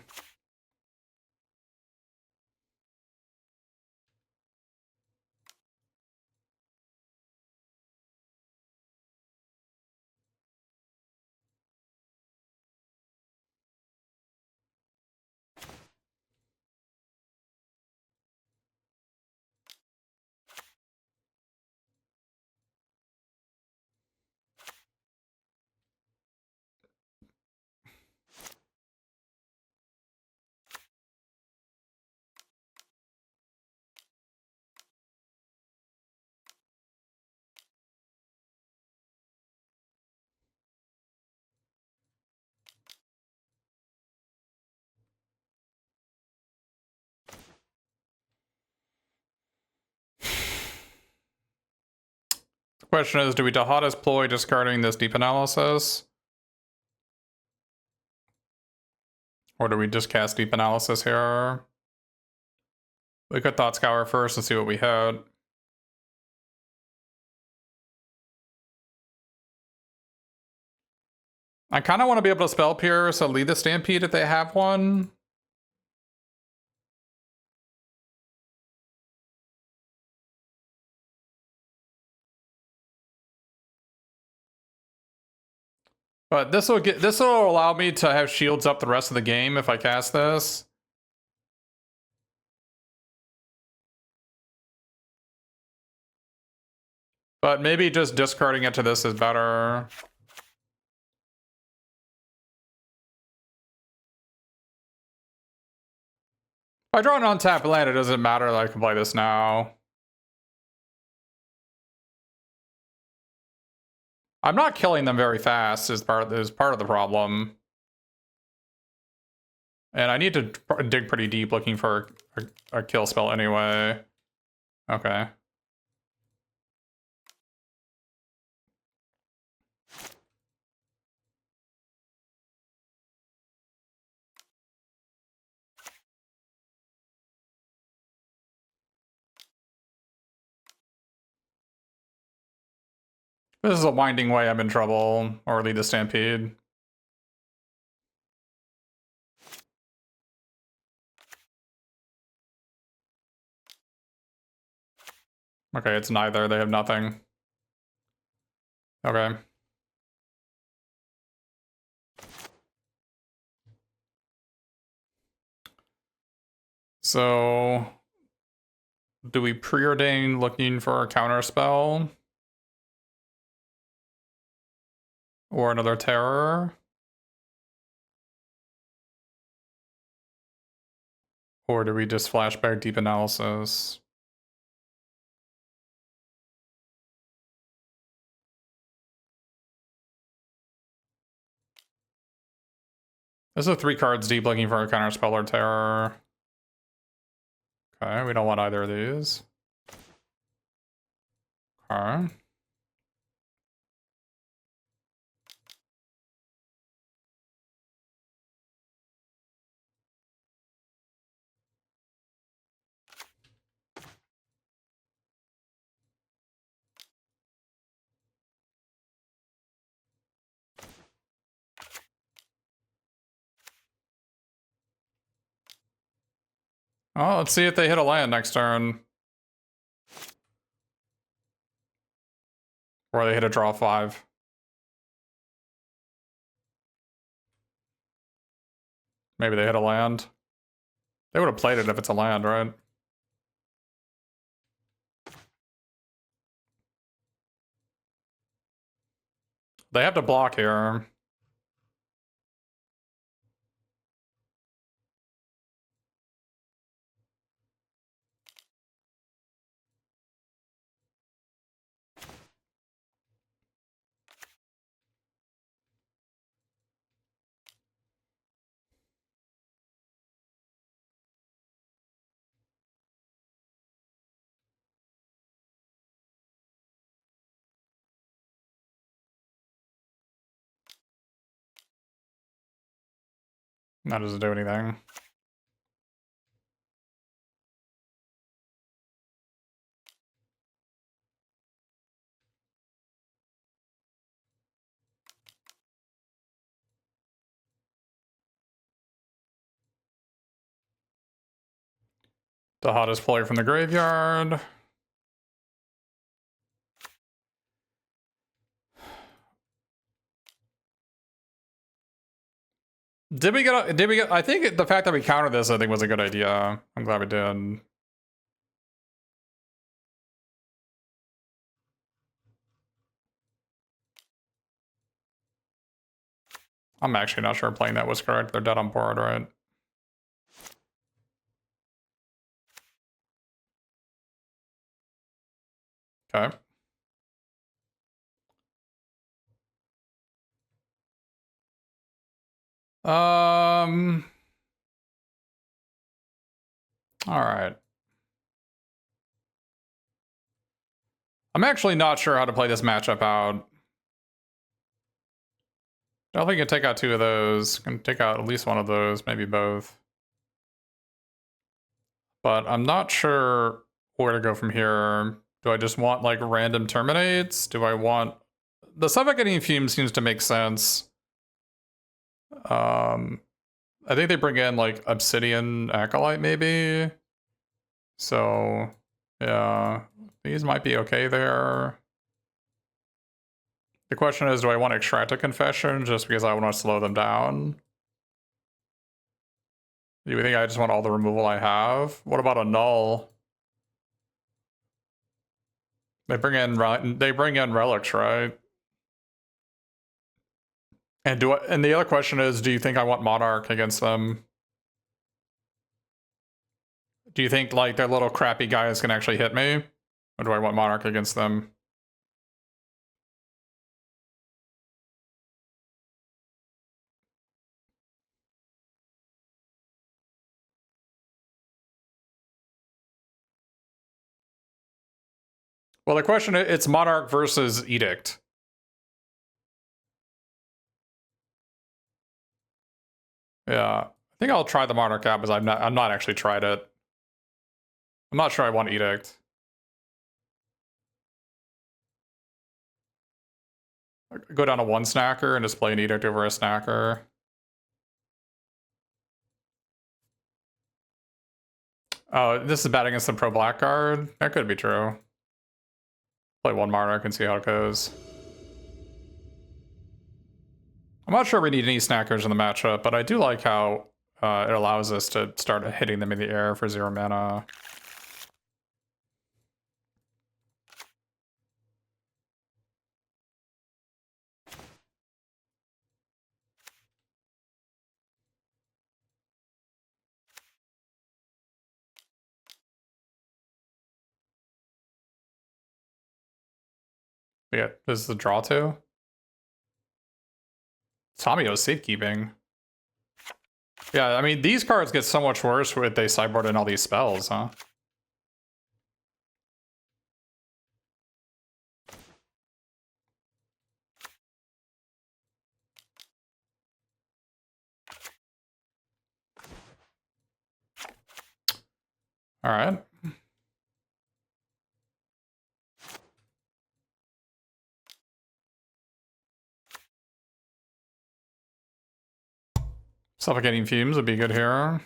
The question is, do we Dihada's Ploy discarding this deep analysis? Or do we just cast deep analysis here? We could Thought Scour first and see what we had. I kind of want to be able to Spell Pierce and lead the Stampede if they have one. But this will allow me to have shields up the rest of the game if I cast this. But maybe just discarding it to this is better. If I draw an untapped land, it doesn't matter that I can play this now. I'm not killing them very fast is part of the problem. And I need to dig pretty deep looking for a kill spell anyway. Okay. This is a winding way, I'm in trouble. Or lead the Stampede. Okay, it's neither. They have nothing. Okay. So, do we preordain looking for a counterspell? Or another terror? Or do we just flashback deep analysis? This is 3 cards deep looking for a counterspell or terror. Okay, we don't want either of these. Okay. Oh, let's see if they hit a land next turn. Or they hit a draw 5. Maybe they hit a land. They would have played it if it's a land, right? They have to block here. That doesn't do anything. Dihada's Ploy from the graveyard. Did we get, I think the fact that we countered this, I think was a good idea. I'm glad we did. I'm actually not sure playing that was correct. They're dead on board, right? Okay. All right. I'm actually not sure how to play this matchup out. Definitely can take out 2 of those. Can take out at least one of those, maybe both. But I'm not sure where to go from here. Do I just want like random terminates? Do I want... The Suffocating Fumes seems to make sense. I think they bring in like Obsidian Acolyte maybe. So yeah, these might be okay there. The question is, do I want to extract a confession just because I want to slow them down? Do you think I just want all the removal I have? What about Annul? They bring in relics, right? And the other question is, do you think I want Monarch against them? Do you think like their little crappy guys can actually hit me? Or do I want Monarch against them? Well, the question is, it's Monarch versus Edict. Yeah, I think I'll try the Monarch out, because I'm not actually tried it. I'm not sure I want Edict. Go down to one snacker and just play an Edict over a snacker. Oh, this is bad against the pro black card? That could be true. Play one Monarch and see how it goes. I'm not sure we need any snackers in the matchup, but I do like how it allows us to start hitting them in the air for 0 mana. Yeah, this is the draw two. Tamio's safekeeping. Yeah, I mean, these cards get so much worse with they sideboard in all these spells, huh? All right. Suffocating Fumes would be good here.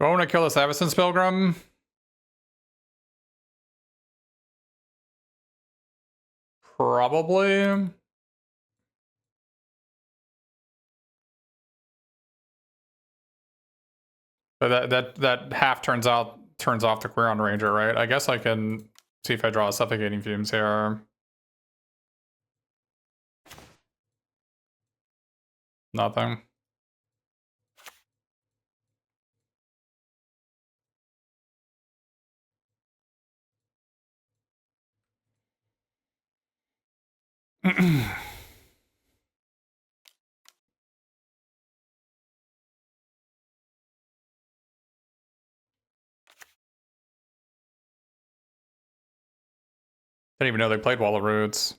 Do I want to kill this Avacyn's Pilgrim? Probably. But that half turns off the Quirion Ranger, right? I guess I can see if I draw Suffocating Fumes here. Nothing. Didn't even know they played Wall of Roots.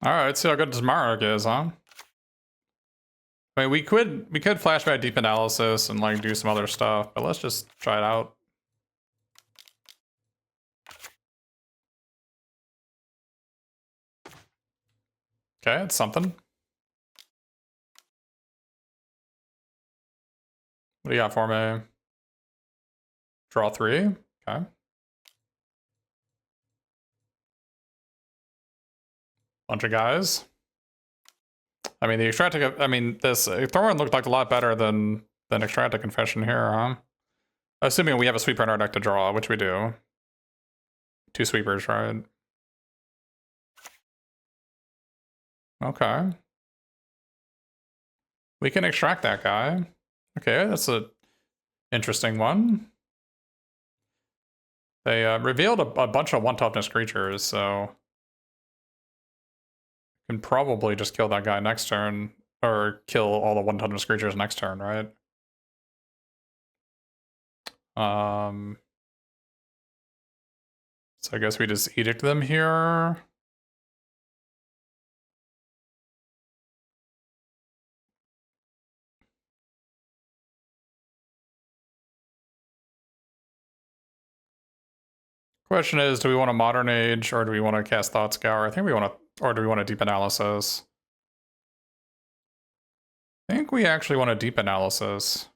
All right, let's see how good this Monarch is, huh? I mean, we could flashback deep analysis and like do some other stuff, but let's just try it out. Okay, it's something. What do you got for me? Draw 3. Okay. Bunch of guys. I mean, the Extractic. I mean, this Thorn looked like a lot better than Extractic Confession here, huh? Assuming we have a sweeper in our deck to draw, which we do. 2 sweepers, right? Okay. We can extract that guy. Okay, that's a interesting one. They revealed a bunch of 1-toughness creatures, so can probably just kill that guy next turn, or kill all the 1-toughness creatures next turn, right? So I guess we just edict them here. Question is, do we want a Modern Age or do we want to cast Thought Scour? I think we want to, or do we want a Deep Analysis? I think we actually want a Deep Analysis.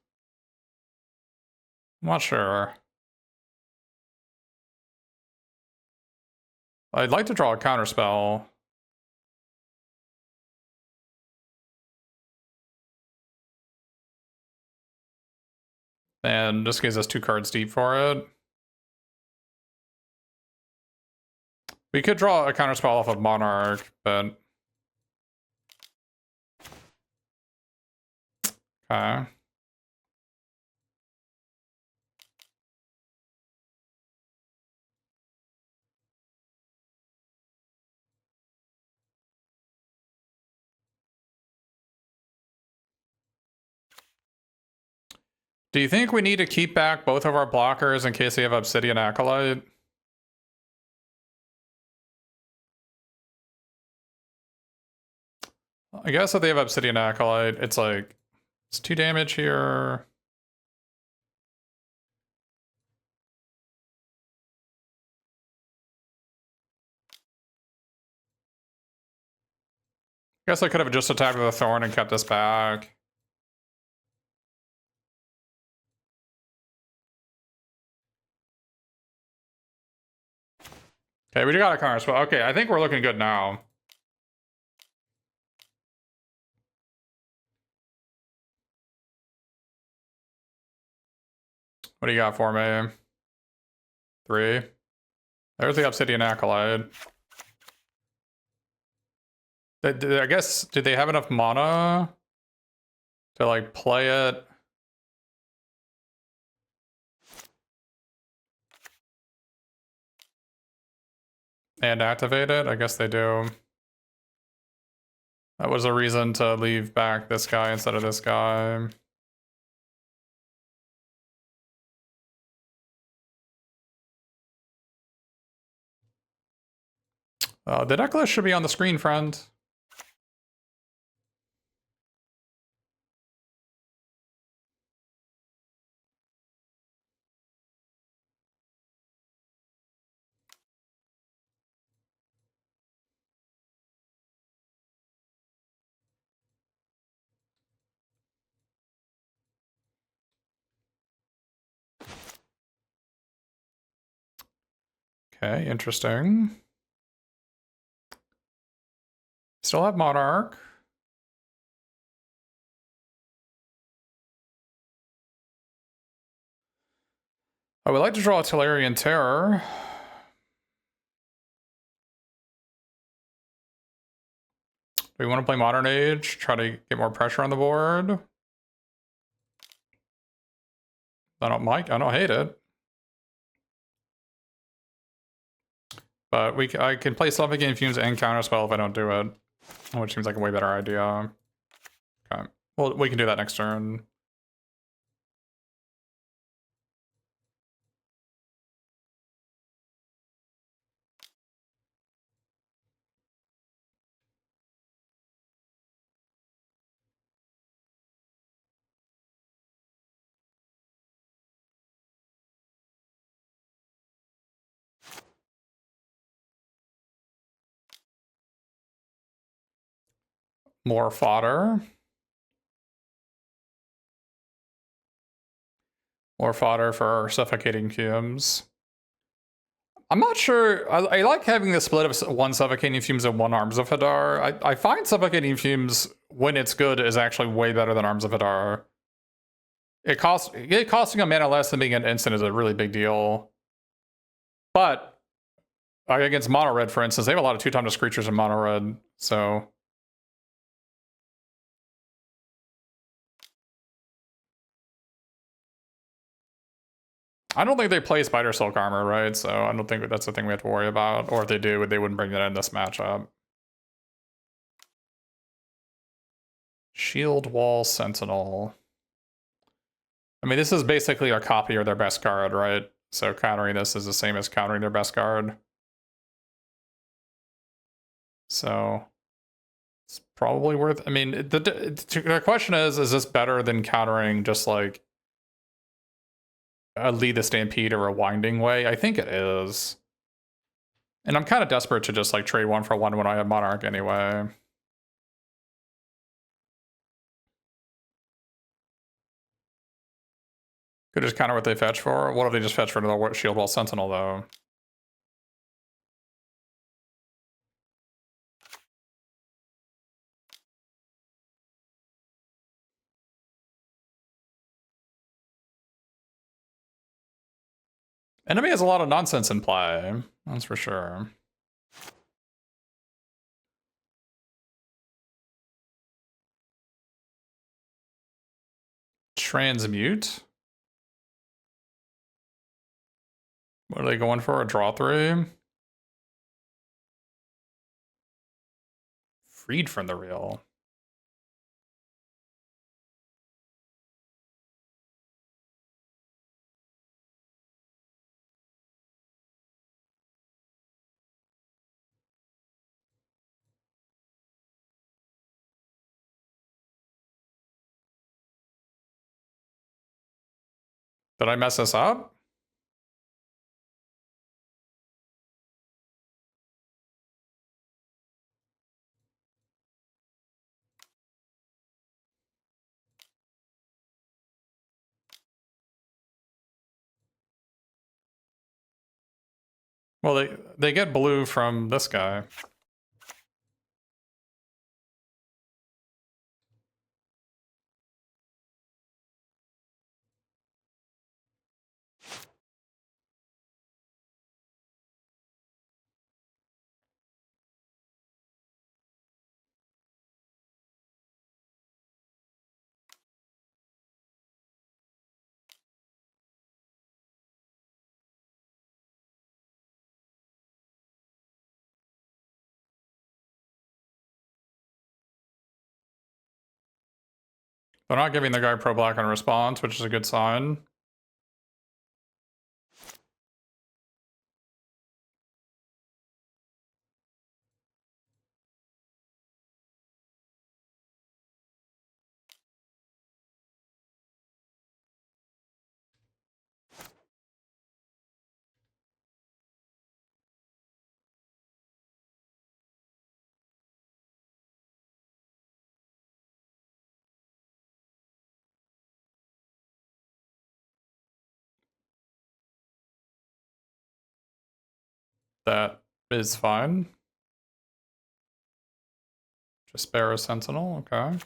I'm not sure. I'd like to draw a Counterspell. And this gives us 2 cards deep for it. We could draw a Counterspell off of Monarch, but... Okay. Do you think we need to keep back both of our blockers in case they have Obsidian Acolyte? I guess if they have Obsidian Acolyte, it's like, it's 2 damage here. Guess I could have just attacked with a Thorn and kept this back. Okay, we got a Counterspell. Okay, I think we're looking good now. What do you got for me? 3. There's the Obsidian Acolyte. I guess, did they have enough mana to like play it? And activate it? I guess they do. That was a reason to leave back this guy instead of this guy. The Decklist should be on the screen, friend. Okay, interesting. Still have Monarch. I would like to draw a Tolarian Terror. Do we want to play Modern Age? Try to get more pressure on the board? I don't hate it. But I can play Suffocating Fumes and Counterspell if I don't do it. Which seems like a way better idea. Okay. Well, we can do that next turn. More fodder. More fodder for Suffocating Fumes. I'm not sure. I like having the split of 1 Suffocating Fumes and 1 Arms of Hadar. I find Suffocating Fumes, when it's good, is actually way better than Arms of Hadar. Costing a mana less than being an instant is a really big deal. But against Mono Red, for instance, they have a lot of 2-timeless creatures in Mono Red, so... I don't think they play Spider Silk Armor, right? So I don't think that's the thing we have to worry about. Or if they do, they wouldn't bring that in this matchup. Shield Wall Sentinel. I mean, this is basically a copy of their best card, right? So countering this is the same as countering their best card. So it's probably worth... I mean, the question is this better than countering just like a Lead the Stampede or a Winding Way? I think it is. And I'm kind of desperate to just like trade 1 for 1 when I have Monarch anyway. Could just counter what they fetch for. What if they just fetch for another Shield Wall Sentinel though? Enemy has a lot of nonsense in play, that's for sure. Transmute. What are they going for? A draw 3? Freed from the real. Did I mess this up? Well, they get blue from this guy. They're not giving the guy pro black on response, which is a good sign. That is fine. Just spare a sentinel, okay.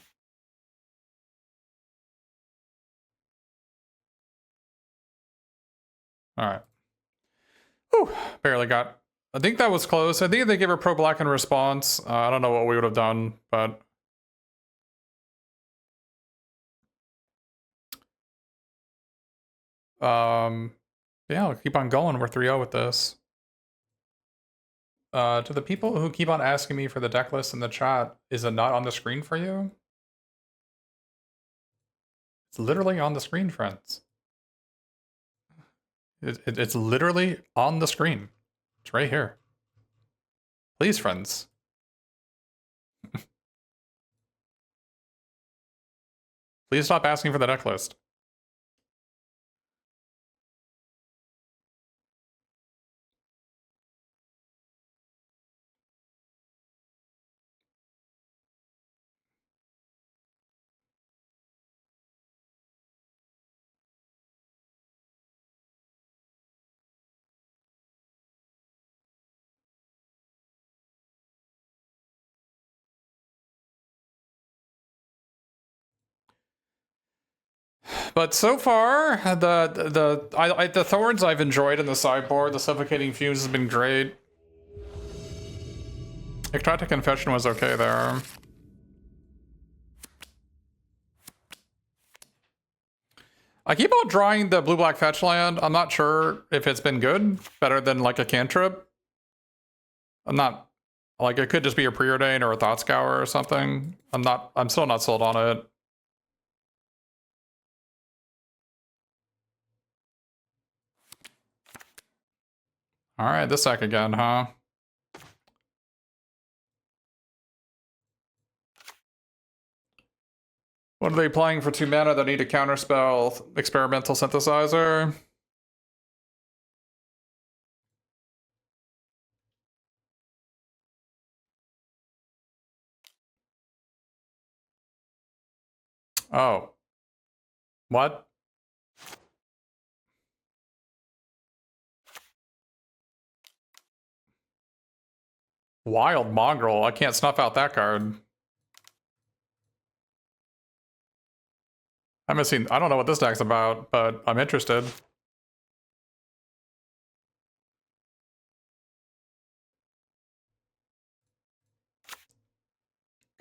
Alright. Whew, barely got... I think that was close. I think they gave her pro black in response. I don't know what we would have done, but... Yeah, I'll keep on going. We're 3-0 with this. To the people who keep on asking me for the deck list in the chat, is it not on the screen for you? It's literally on the screen, friends. It's literally on the screen. It's right here. Please, friends. Please stop asking for the deck list. But so far, the Thorns I've enjoyed in the sideboard. The Suffocating Fumes has been great. Ecstatic Confession was okay there. I keep on drawing the blue-black fetch land. I'm not sure if it's been good. Better than like a cantrip. I'm not... Like, it could just be a Preordain or a Thought Scour or something. I'm still not sold on it. Alright, this deck again, huh? What are they playing for 2 mana that need a counterspell experimental synthesizer? Oh. What? Wild Mongrel. I can't snuff out that card. I haven't seen. I don't know what this deck's about, but I'm interested.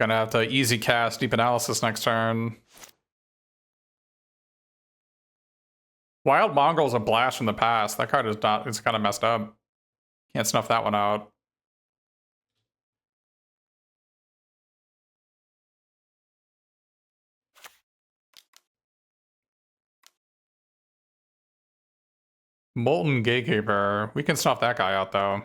Gonna have to easy cast Deep Analysis next turn. Wild Mongrel's a blast from the past. That card is not. It's kind of messed up. Can't snuff that one out. Molten Gatekeeper. We can snuff that guy out though.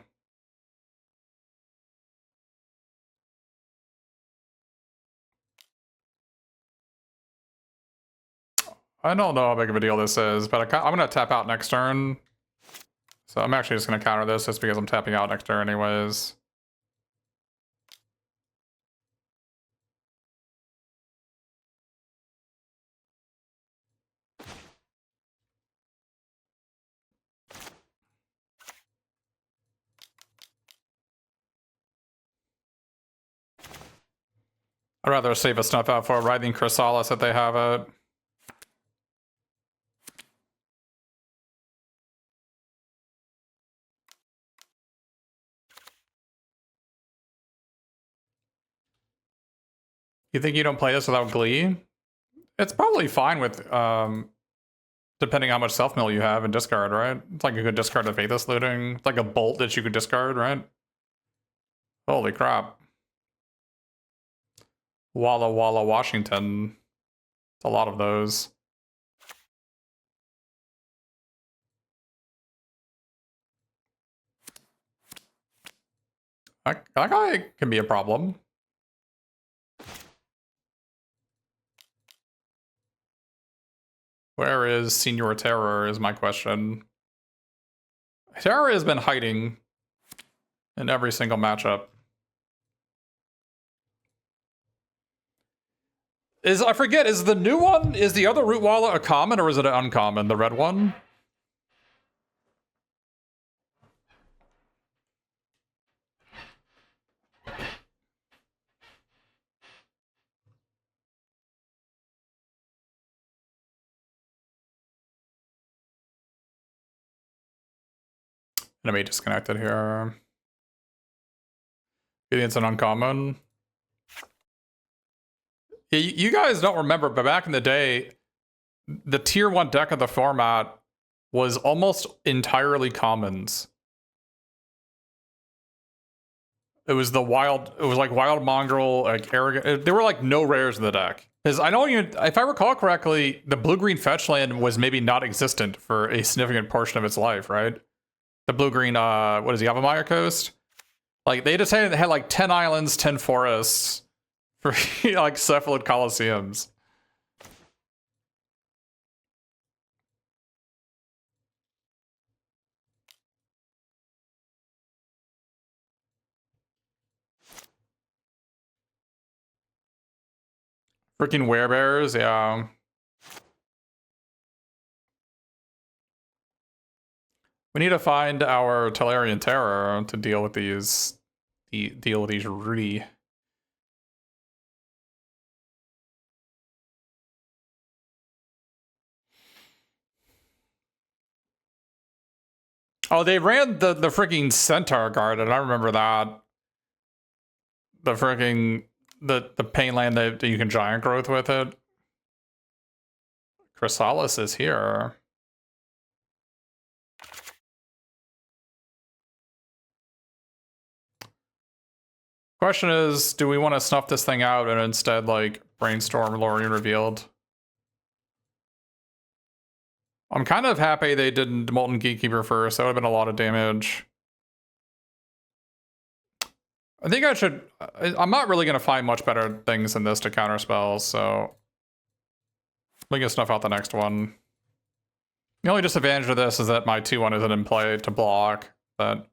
I don't know how big of a deal this is, but I'm going to tap out next turn. So I'm actually just going to counter this just because I'm tapping out next turn anyways. I'd rather save a Snuff Out for a Writhing Chrysalis if they have it. You think you don't play this without Glee? It's probably fine with, depending how much self-mill you have and discard, right? It's like a good discard of Faithless Looting. It's like a bolt that you could discard, right? Holy crap. Walla Walla, Washington. It's a lot of those. That guy can be a problem. Where is Senior Terror is my question. Terror has been hiding in every single matchup. I forget, is the new one, is the other Root Walla a common or is it an uncommon, the red one? Enemy disconnected here. Maybe it's an uncommon. You guys don't remember, but back in the day, the tier 1 deck of the format was almost entirely commons. It was the wild, it was like Wild Mongrel, like Arrogant. There were like no rares in the deck. Because I know, if I recall correctly, the blue-green fetch land was maybe not existent for a significant portion of its life, right? The blue-green, what is the Avamaya Coast? Like, they decided they had like 10 islands, 10 forests for like cephalid coliseums. Freaking werebears, yeah. We need to find our Tolarian Terror to deal with these, Rudy. Oh, they ran the freaking Centaur Garden. I remember that. The freaking the pain land that you can giant growth with it. Chrysalis is here. Question is, do we want to snuff this thing out and instead like Brainstorm Lórien Revealed? I'm kind of happy they did Molten Gatekeeper first. That would have been a lot of damage. I think I should... I'm not really going to find much better things than this to counterspell, so... we can snuff out the next one. The only disadvantage of this is that my 2-1 isn't in play to block, but...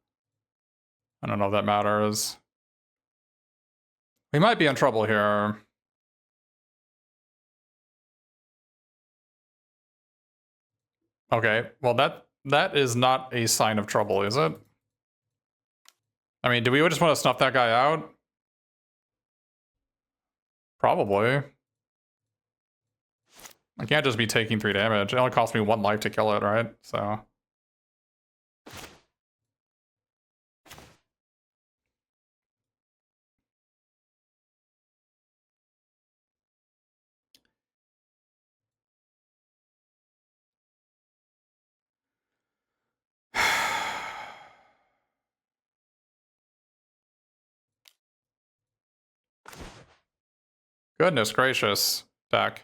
I don't know if that matters. We might be in trouble here. Okay, well that is not a sign of trouble, is it? I mean, do we just want to snuff that guy out? Probably. I can't just be taking 3 damage. It only cost me 1 life to kill it, right? So... Goodness gracious, Dak.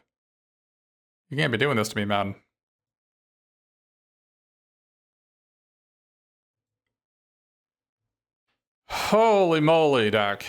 You can't be doing this to me, man. Holy moly, Dak.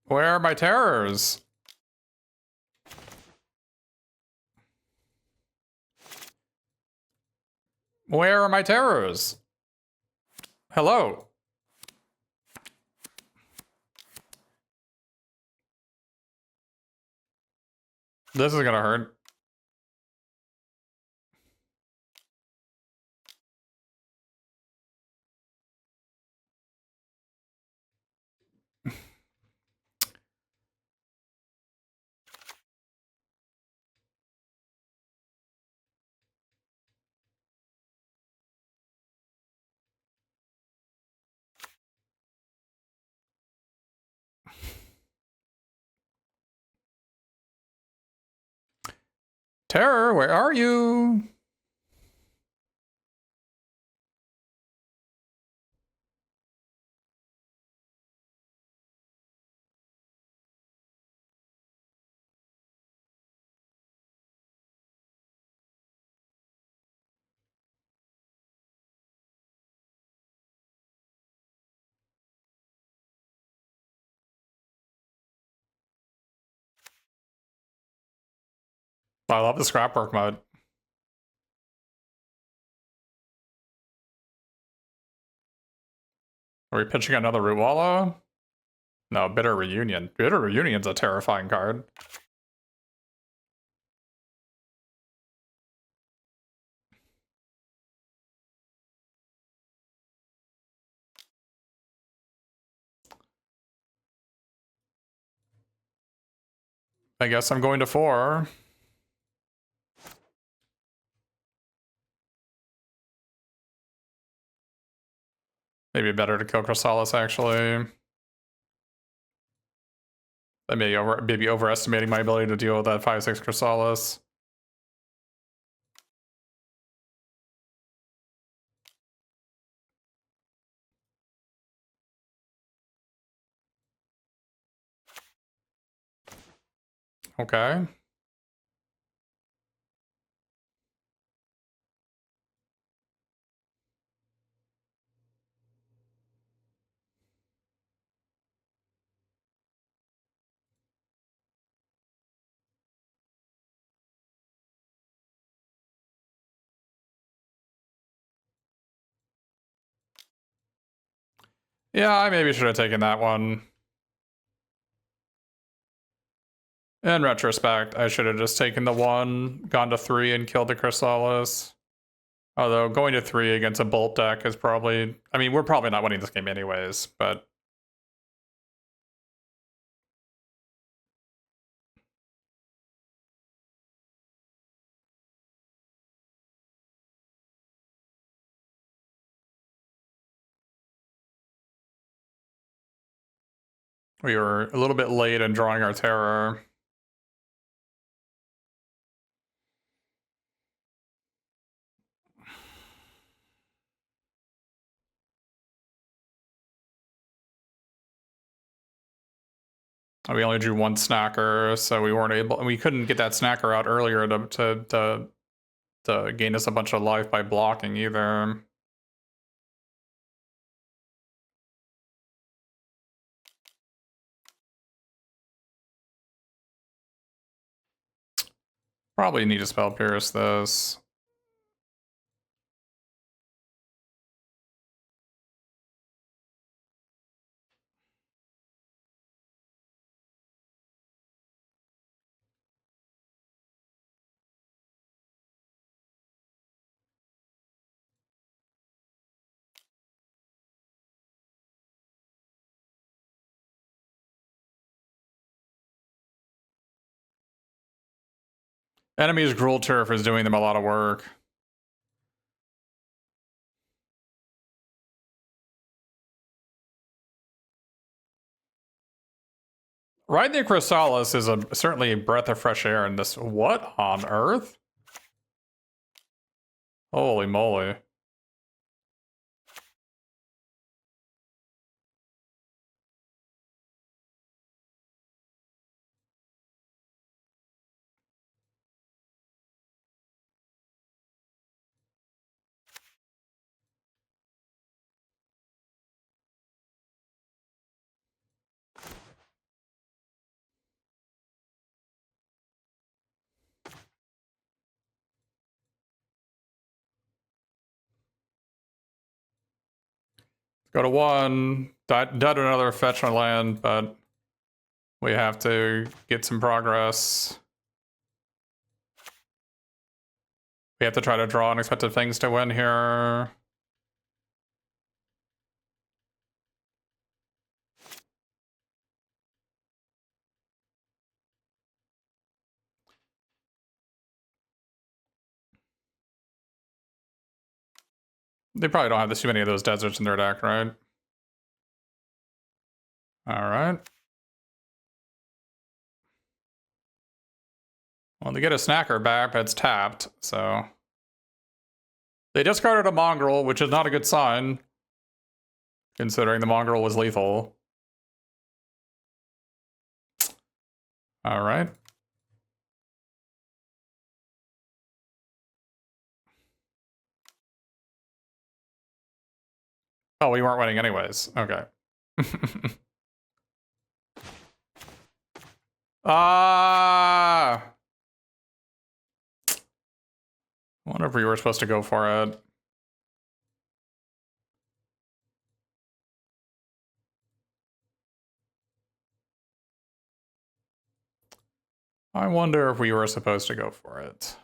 Where are my terrors? Where are my terrors? Hello? This is gonna hurt. Terror, where are you? I love the scrapwork mode. Are we pitching another Root Wallow? No, Bitter Reunion. Bitter Reunion's a terrifying card. I guess I'm going to 4. Maybe better to kill Chrysalis, actually. I may be overestimating my ability to deal with that 5/6 Chrysalis. Okay. Yeah, I maybe should have taken that one. In retrospect, I should have just taken the 1, gone to 3, and killed the Chrysalis. Although going to 3 against a Bolt deck is probably... I mean, we're probably not winning this game anyways, but... we were a little bit late in drawing our terror. We only drew 1 snacker, so we weren't able... We couldn't get that snacker out earlier to gain us a bunch of life by blocking either. Probably need to spell pierce this. Enemy's Gruul Turf is doing them a lot of work. Ride the Chrysalis is certainly a breath of fresh air in this. What on earth? Holy moly. Go to 1. Died to another fetch on land, but we have to get some progress. We have to try to draw Unexpected Fangs to win here. They probably don't have too many of those deserts in their deck, right? Alright. Well, they get a snacker back, but it's tapped, so... They discarded a Mongrel, which is not a good sign, considering the Mongrel was lethal. Alright. Oh, we weren't winning anyways. Okay. Ah! I wonder if we were supposed to go for it. I wonder if we were supposed to go for it.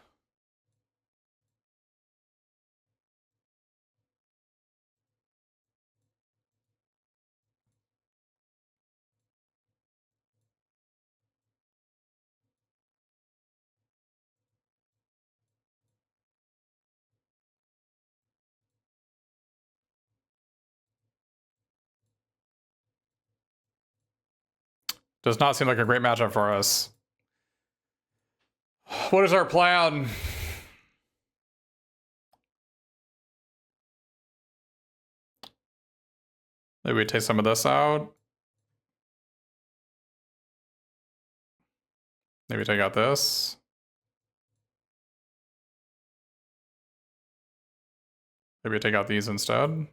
Does not seem like a great matchup for us. What is our plan? Maybe we take some of this out. Maybe take out this. Maybe take out these instead.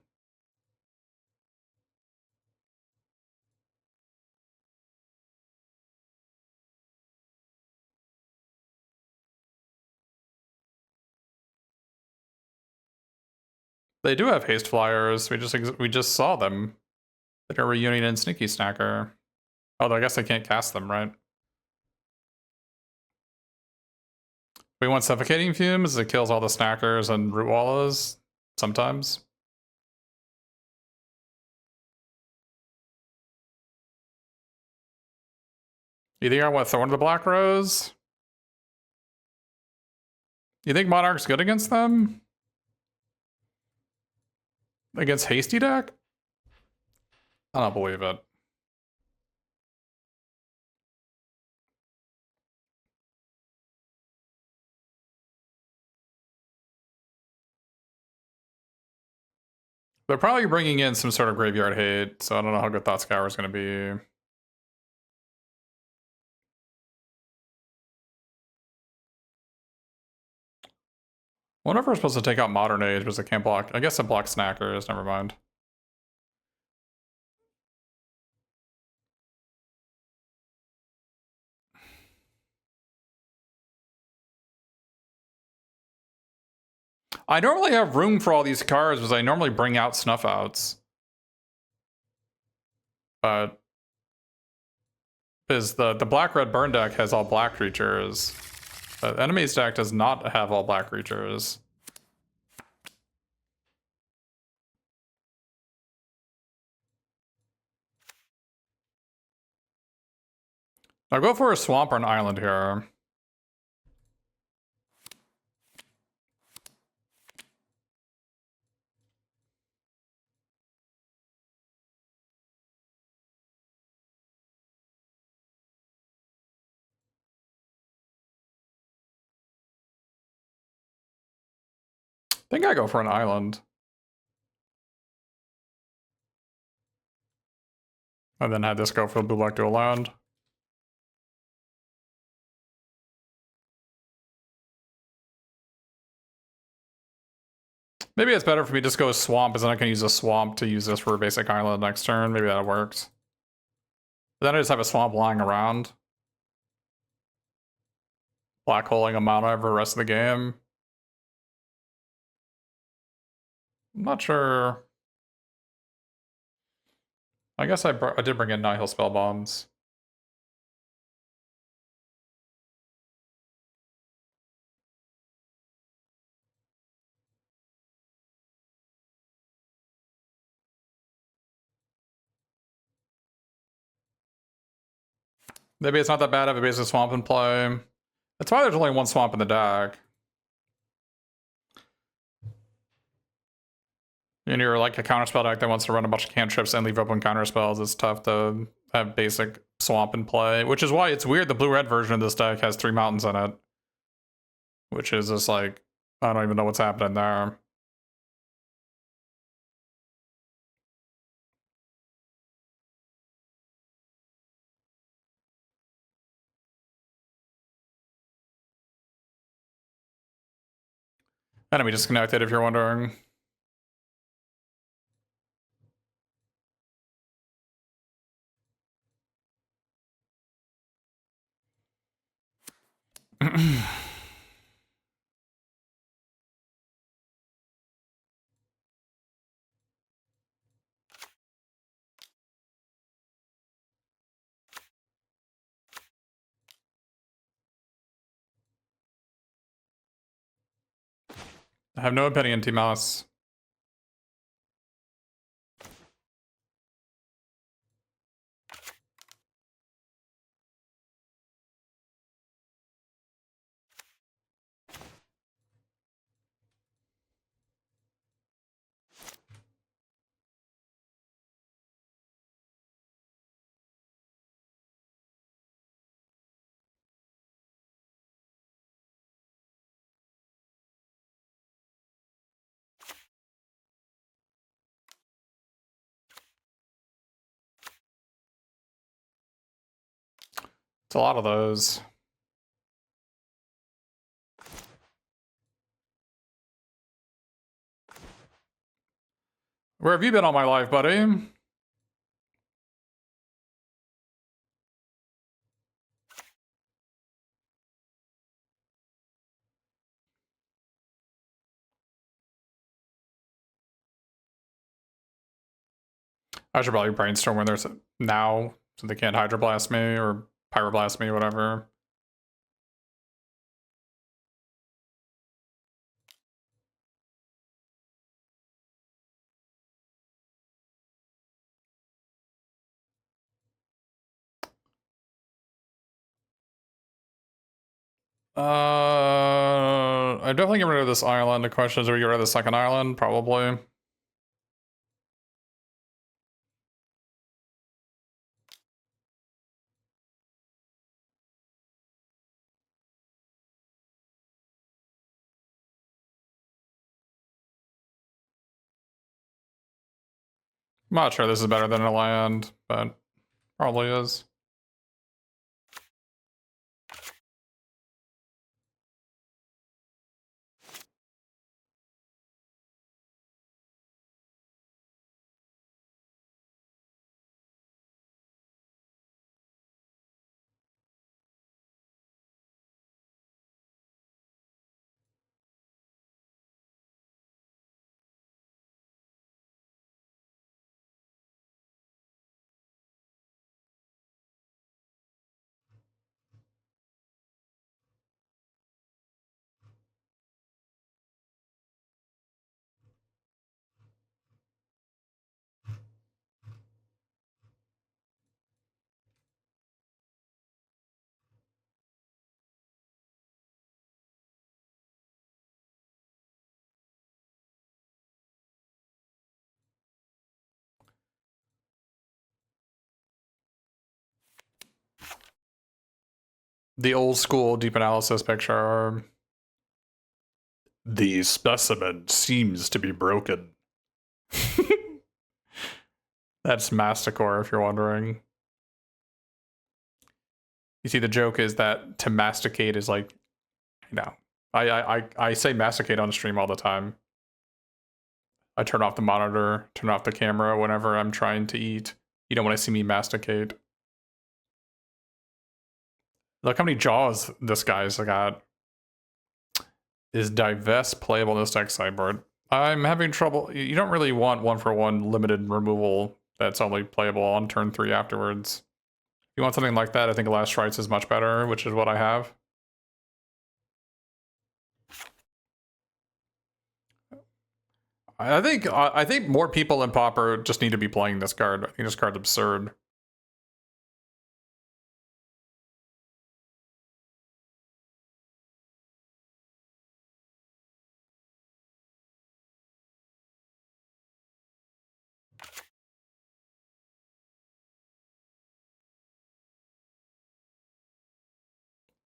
They do have haste flyers. We just saw them. Like a Reunion and Sneaky Snacker. Although I guess I can't cast them, right? We want Suffocating Fumes. It kills all the Snackers and Root Wallas. Sometimes. You think I want Thorn of the Black Rose? You think Monarch's good against them? Against Hasty deck? I don't believe it. They're probably bringing in some sort of graveyard hate, so I don't know how good Thought Scour is going to be. Wonder if we're supposed to take out Modern Age, because it can't block. I guess it blocks Snackers, never mind. I normally have room for all these cards because I normally bring out Snuff Outs. But is the black-red burn deck has all black creatures. The enemy's deck does not have all black creatures. I'll go for a swamp or an island here. I think I go for an island. And then have this go for the blue black to a land. Maybe it's better for me to just go swamp, because then I can use a swamp to use this for a basic island next turn. Maybe that works. But then I just have a swamp lying around. Black holing a mana for the rest of the game. I'm not sure. I guess I did bring in Nihil Spellbombs. Maybe it's not that bad to have a basic swamp in play. That's why there's only one swamp in the deck. And you're like a counterspell deck that wants to run a bunch of cantrips and leave open counterspells. It's tough to have basic swamp in play, which is why it's weird the blue-red version of this deck has 3 mountains in it. Which is just like, I don't even know what's happening there. Enemy disconnected if you're wondering. I have no opinion, T-Mouse. It's a lot of those. Where have you been all my life, buddy? I should probably brainstorm when there's now, so they can't Hydroblast me or Pyroblast me, whatever. I definitely get rid of this island. The question is, do we get rid of the second island? Probably. I'm not sure this is better than a land, but probably is. the old school deep analysis picture. The specimen seems to be broken. That's Masticore, if you're wondering. You see, the joke is that to masticate is like, you know, I say masticate on stream all the time. I turn off the monitor, turn off the camera whenever I'm trying to eat. You don't want to see me masticate. Look how many jaws this guy's got. Is divest playable in this deck sideboard? I'm having trouble. You don't really want 1-for-1 limited removal that's only playable on turn 3 afterwards. If you want something like that, I think Last Rites is much better, which is what I have. I think more people in Pauper just need to be playing this card. I think this card's absurd.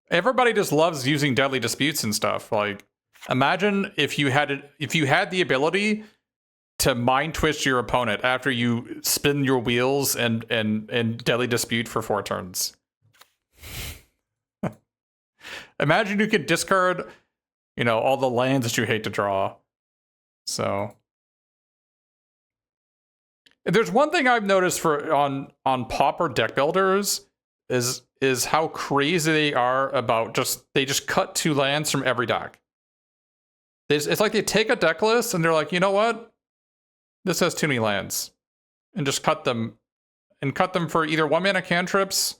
Everybody just loves using Deadly Disputes and stuff. Like, imagine if you had the ability to mind twist your opponent after you spin your wheels and Deadly Dispute for 4 turns. Imagine you could discard, you know, all the lands that you hate to draw. So there's one thing I've noticed on Pauper deck builders is how crazy they are about they just cut 2 lands from every deck. It's like they take a deck list and they're like, you know what? This has too many lands. And just cut them. And cut them for either 1-mana cantrips,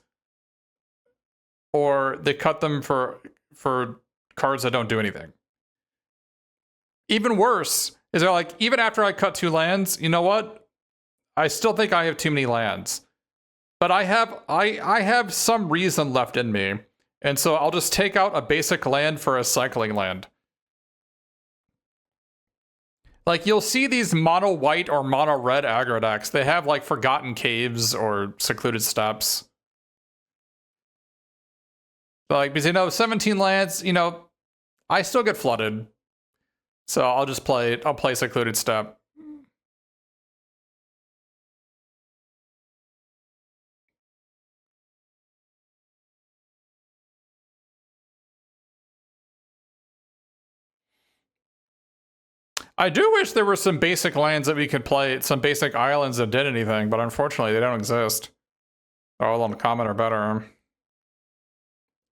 or they cut them for cards that don't do anything. Even worse is they're like, even after I cut 2 lands, you know what? I still think I have too many lands. But I have some reason left in me. And so I'll just take out a basic land for a cycling land. Like, you'll see these mono white or mono red aggro decks. They have like Forgotten Caves or Secluded Steppes. So like, because, you know, 17 lands, you know, I still get flooded. So I'll play Secluded Steppe. I do wish there were some basic lands that we could play, some basic islands that did anything, but unfortunately they don't exist. They're all uncommon or better.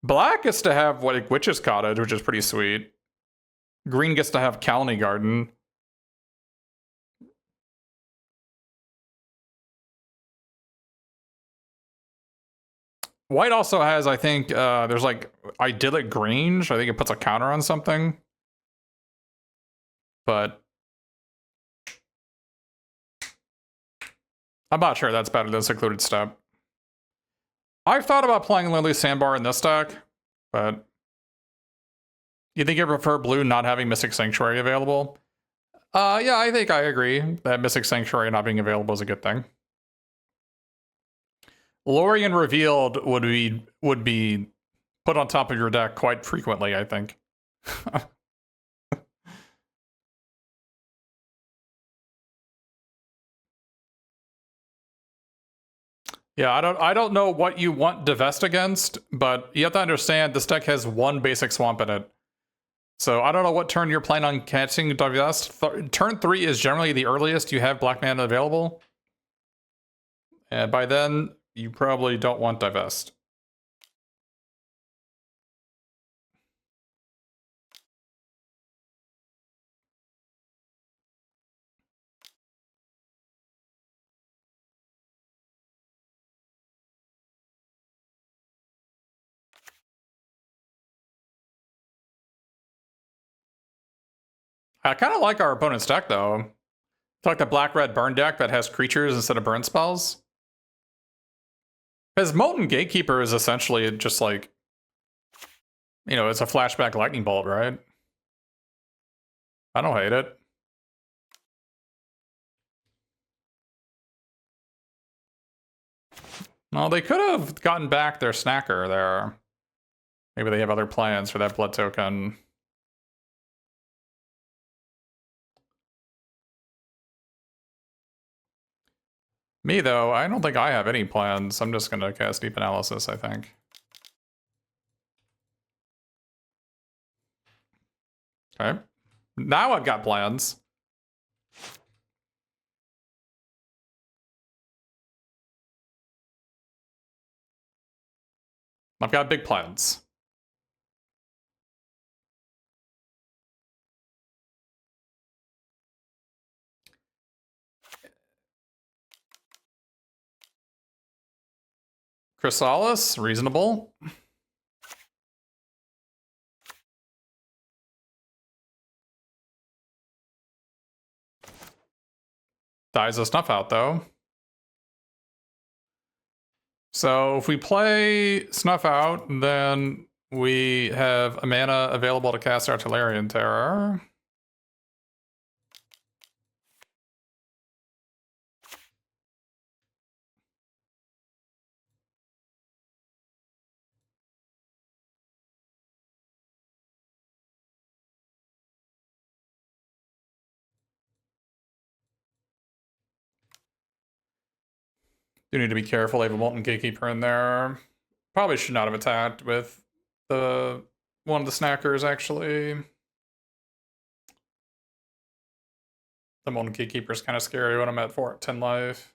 Black gets to have like Witch's Cottage, which is pretty sweet. Green gets to have Colony Garden. White also has, I think, there's like Idyllic Grange. I think it puts a counter on something. But I'm not sure that's better than Secluded Steppe. I've thought about playing Lily Sandbar in this deck, but you think you prefer blue not having Mystic Sanctuary available? Yeah, I think I agree that Mystic Sanctuary not being available is a good thing. Lórien Revealed would be put on top of your deck quite frequently, I think. Yeah, I don't know what you want Divest against, but you have to understand this deck has 1 basic swamp in it. So I don't know what turn you're planning on catching Divest. Turn 3 is generally the earliest you have black mana available. And by then, you probably don't want Divest. I kind of like our opponent's deck, though. It's like the black-red burn deck that has creatures instead of burn spells. Because Molten Gatekeeper is essentially just like, you know, it's a flashback lightning bolt, right? I don't hate it. No, they could have gotten back their snacker there. Maybe they have other plans for that blood token. Me, though, I don't think I have any plans. I'm just going to cast Deep Analysis, I think. Okay. Now I've got plans. I've got big plans. Chrysalis, reasonable. Dies a Snuff Out, though. So if we play Snuff Out, then we have a mana available to cast our Tolarian Terror. Do need to be careful. I have a Molten Gatekeeper in there. Probably should not have attacked with the one of the snackers, actually. The Molten Gatekeeper is kind of scary when I'm at 10 life.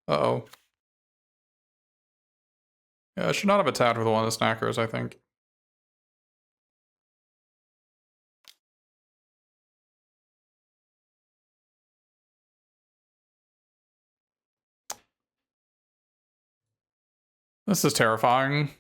Uh-oh. Yeah, I should not have attacked with one of the snackers, I think. This is terrifying.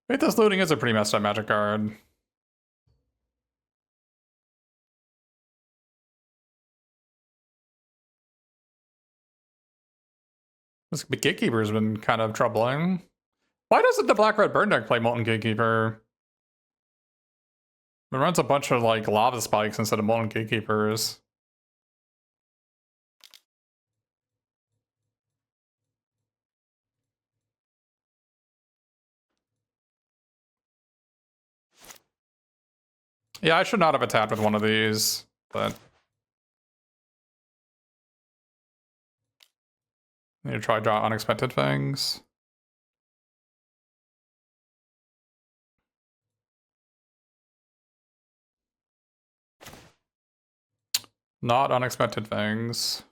Faithless Looting is a pretty messed up magic card. This Gatekeeper's been kind of troubling. Why doesn't the Black-Red Burn deck play Molten Gatekeeper? It runs a bunch of, like, Lava Spikes instead of Molten Gatekeepers. Yeah, I should not have attacked with one of these, but... I need to try draw Unexpected Fangs. Not Unexpected Fangs.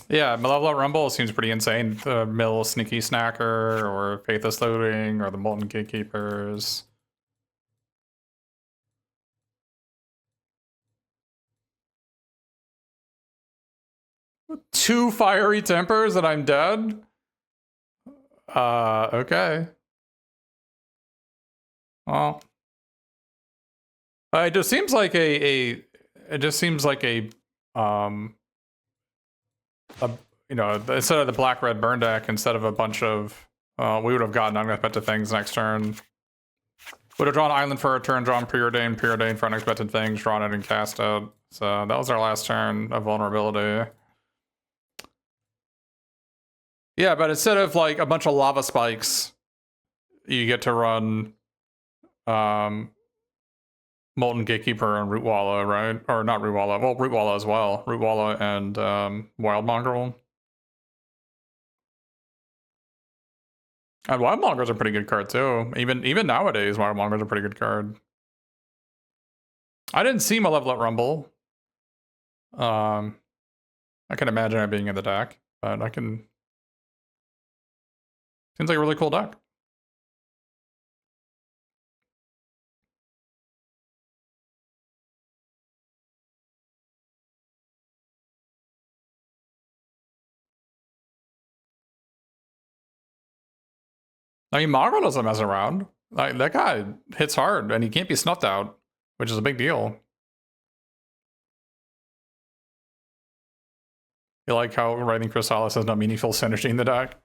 Yeah, Malevolent Rumble seems pretty insane. The Mill Sneaky Snacker, or Faithless Looting, or the Molten Gatekeepers. Two Fiery Tempers and I'm dead? Okay. Well, it just seems like a you know, instead of the black-red burn deck, instead of a bunch of we would have gotten Unexpected Fangs next turn. Would have drawn Island for a turn, drawn Preordain, Preordain for Unexpected Fangs, drawn it and cast it. So that was our last turn of vulnerability. Yeah, but instead of like a bunch of lava spikes, you get to run Molten Gatekeeper and Root Wallow, right? Or not Root Wallow, well, Root Wallow as well. Root Wallow and Wild Mongrel. And Wild Mongrel's a pretty good card too. Even nowadays, Wild Mongrel's a pretty good card. I didn't see Malevolent Rumble. I can imagine it being in the deck, but I can... Seems like a really cool deck. I mean, Mongrel doesn't mess around. Like, that guy hits hard, and he can't be snuffed out, which is a big deal. You like how Writhing Chrysalis has no meaningful synergy in the deck?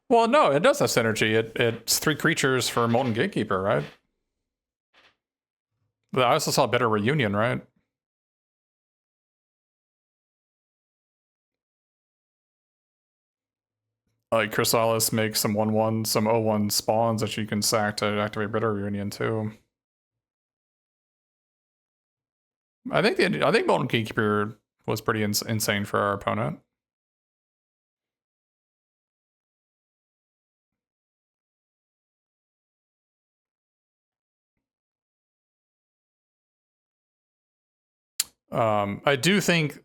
Well, no, it does have synergy. It's 3 creatures for Molten Gatekeeper, right? But I also saw Bitter Reunion, right? Like, Chrysalis makes some 1/1, some 0/1 spawns that you can sack to activate Bitter Reunion, too. I think Molten Gatekeeper was pretty insane for our opponent. I do think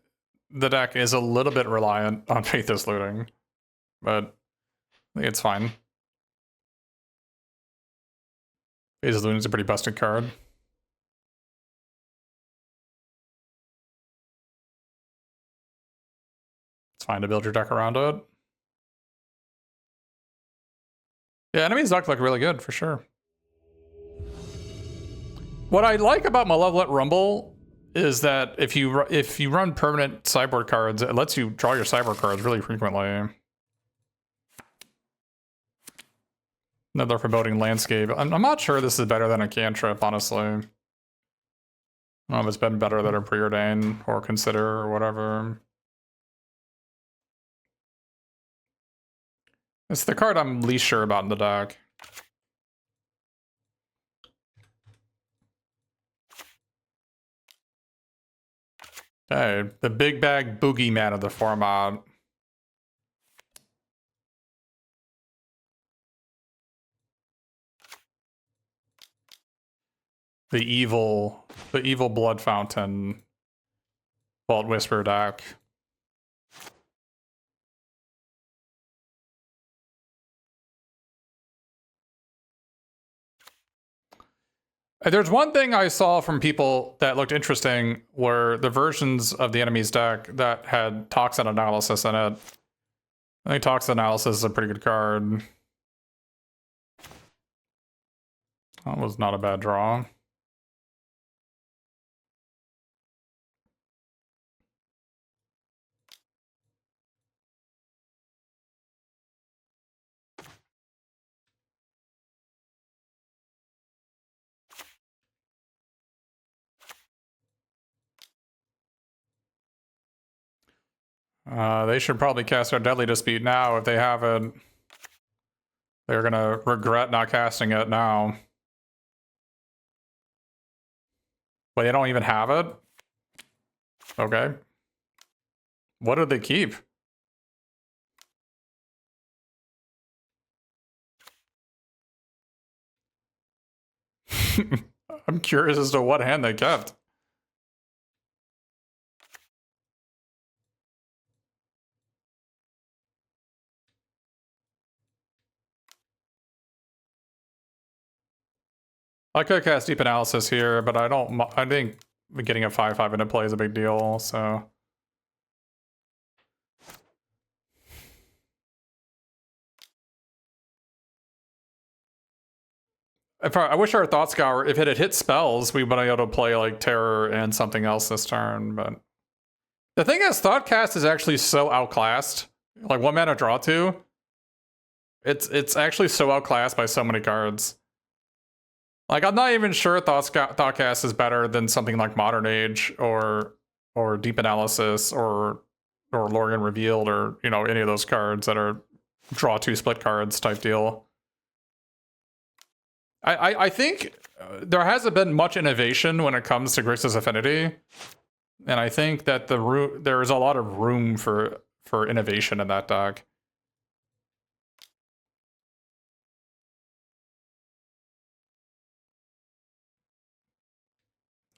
the deck is a little bit reliant on Faithless Looting, but I think it's fine. Faithless Looting is a pretty busted card. It's fine to build your deck around it. Yeah, enemies deck look really good for sure. What I like about Malevolent Rumble is that if you run permanent sideboard cards, it lets you draw your sideboard cards really frequently. Another Foreboding Landscape. I'm not sure this is better than a cantrip, honestly. I don't know if it's been better than a Preordain or Consider or whatever. It's the card I'm least sure about in the deck. Okay, the big bag boogeyman of the format. The evil Blood Fountain Vault Whisper deck. There's one thing I saw from people that looked interesting were the versions of the enemy's deck that had Toxin Analysis in it. I think Toxin Analysis is a pretty good card. That was not a bad draw. They should probably cast our Deadly Dispute now if they haven't. They're gonna regret not casting it now. But they don't even have it? Okay. What did they keep? I'm curious as to what hand they kept. I could cast Deep Analysis here, but I think getting a 5/5 into play is a big deal, so. I wish our Thought Scour, if it had hit spells, we would be able to play like Terror and something else this turn. But the thing is, Thoughtcast is actually so outclassed. Like 1 mana draw 2. It's actually so outclassed by so many cards. Like I'm not even sure Thoughtcast is better than something like Modern Age or Deep Analysis or Lórien Revealed or any of those cards that are draw 2 split cards type deal. I think there hasn't been much innovation when it comes to Grixis Affinity, and I think that there is a lot of room for innovation in that deck.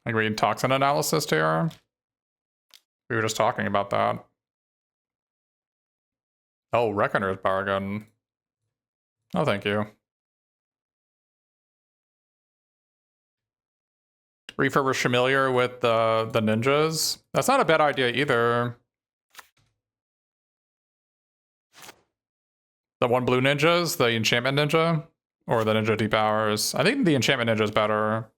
Like we Toxin Analysis here. We were just talking about that. Oh, Reckoner's Bargain. Oh, thank you. Refurbish Familiar with the ninjas. That's not a bad idea either. The 1 blue ninjas, the enchantment ninja, or the ninja depowers. I think the enchantment ninja is better.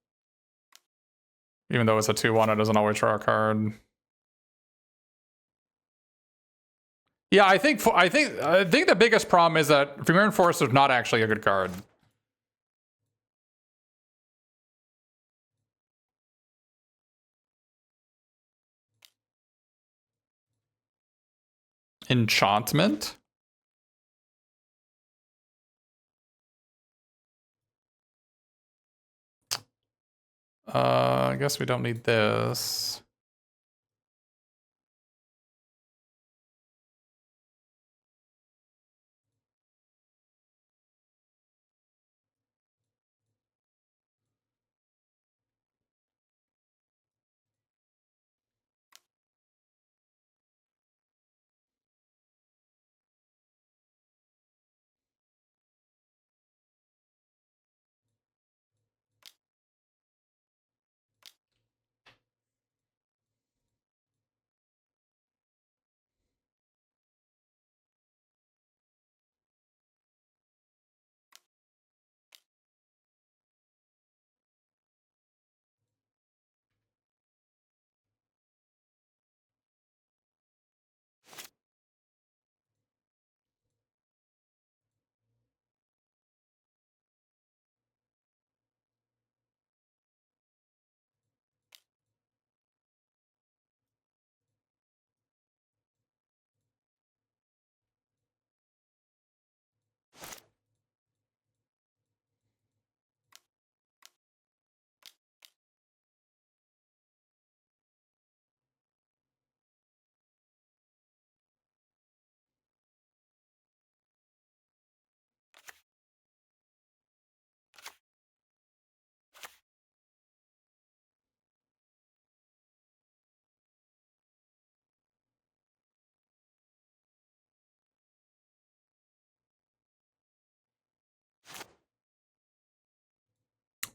Even though it's a 2/1, it doesn't always draw a card. Yeah, I think the biggest problem is that Premier Enforcer is not actually a good card. Enchantment? I guess we don't need this.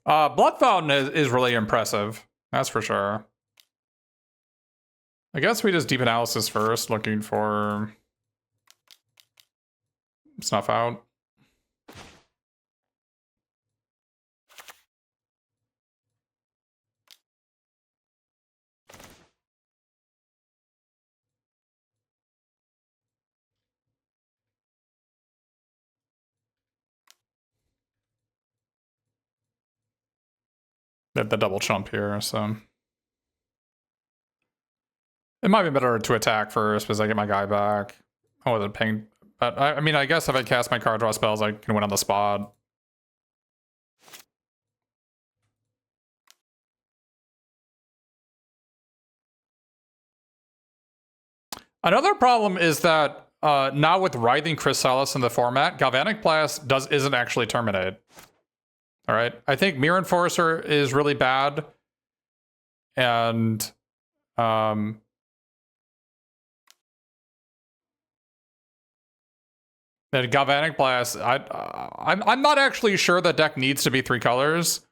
Blood Fountain is really impressive. That's for sure. I guess we just deep analysis first, looking for Snuff Out. The double chump here, so it might be better to attack first because I get my guy back. Oh, the ping. But I mean, I guess if I cast my card draw spells, I can win on the spot. Another problem is that now with Writhing Chrysalis in the format, Galvanic Blast isn't actually terminate. All right, I think Mirror Enforcer is really bad, and that Galvanic Blast. I'm not actually sure the deck needs to be 3 colors.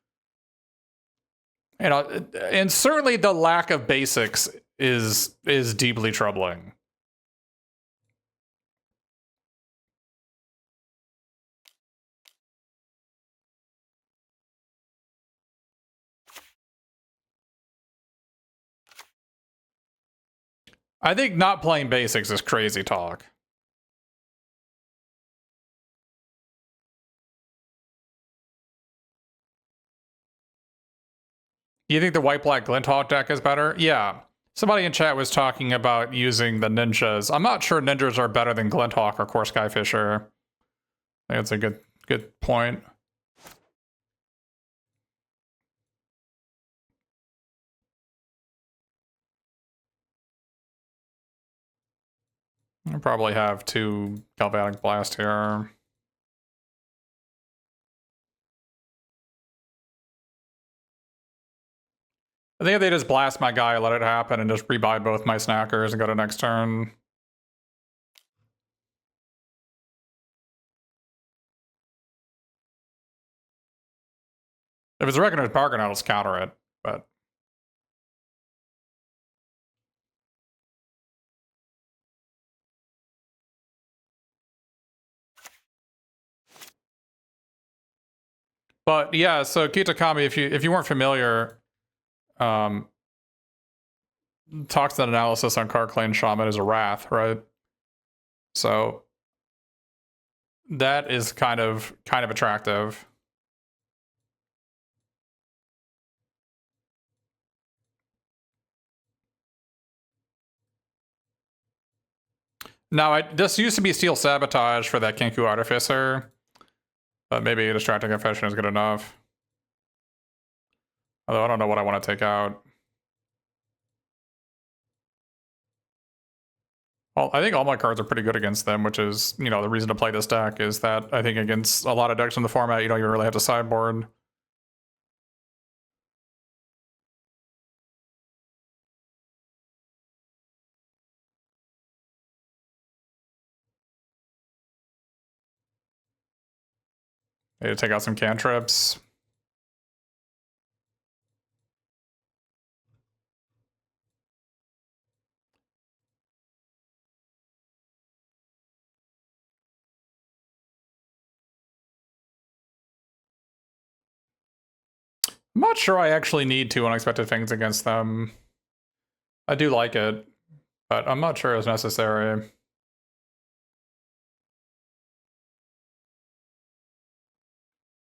And certainly the lack of basics is deeply troubling. I think not playing basics is crazy talk. You think the white-black Glinthawk deck is better? Yeah. Somebody in chat was talking about using the ninjas. I'm not sure ninjas are better than Glinthawk or Core Skyfisher. I think that's a good point. I probably have 2 Galvanic Blast here. I think if they just blast my guy, let it happen, and just rebuy both my snackers and go to next turn. If it's a Reckoner's Bargain, I'll just counter it, but... But yeah, so Kitakami, if you weren't familiar, Toxin analysis on Carclane Shaman is a wrath, right? So that is kind of attractive. Now, this used to be Steel Sabotage for that Kenku Artificer, but maybe Distracting Confession is good enough. Although I don't know what I want to take out. Well, I think all my cards are pretty good against them, which is, you know, the reason to play this deck is that I think against a lot of decks in the format, you don't even really have to sideboard. Need to take out some cantrips. I'm not sure I actually need 2 Unexpected Fangs against them. I do like it, but I'm not sure it's necessary.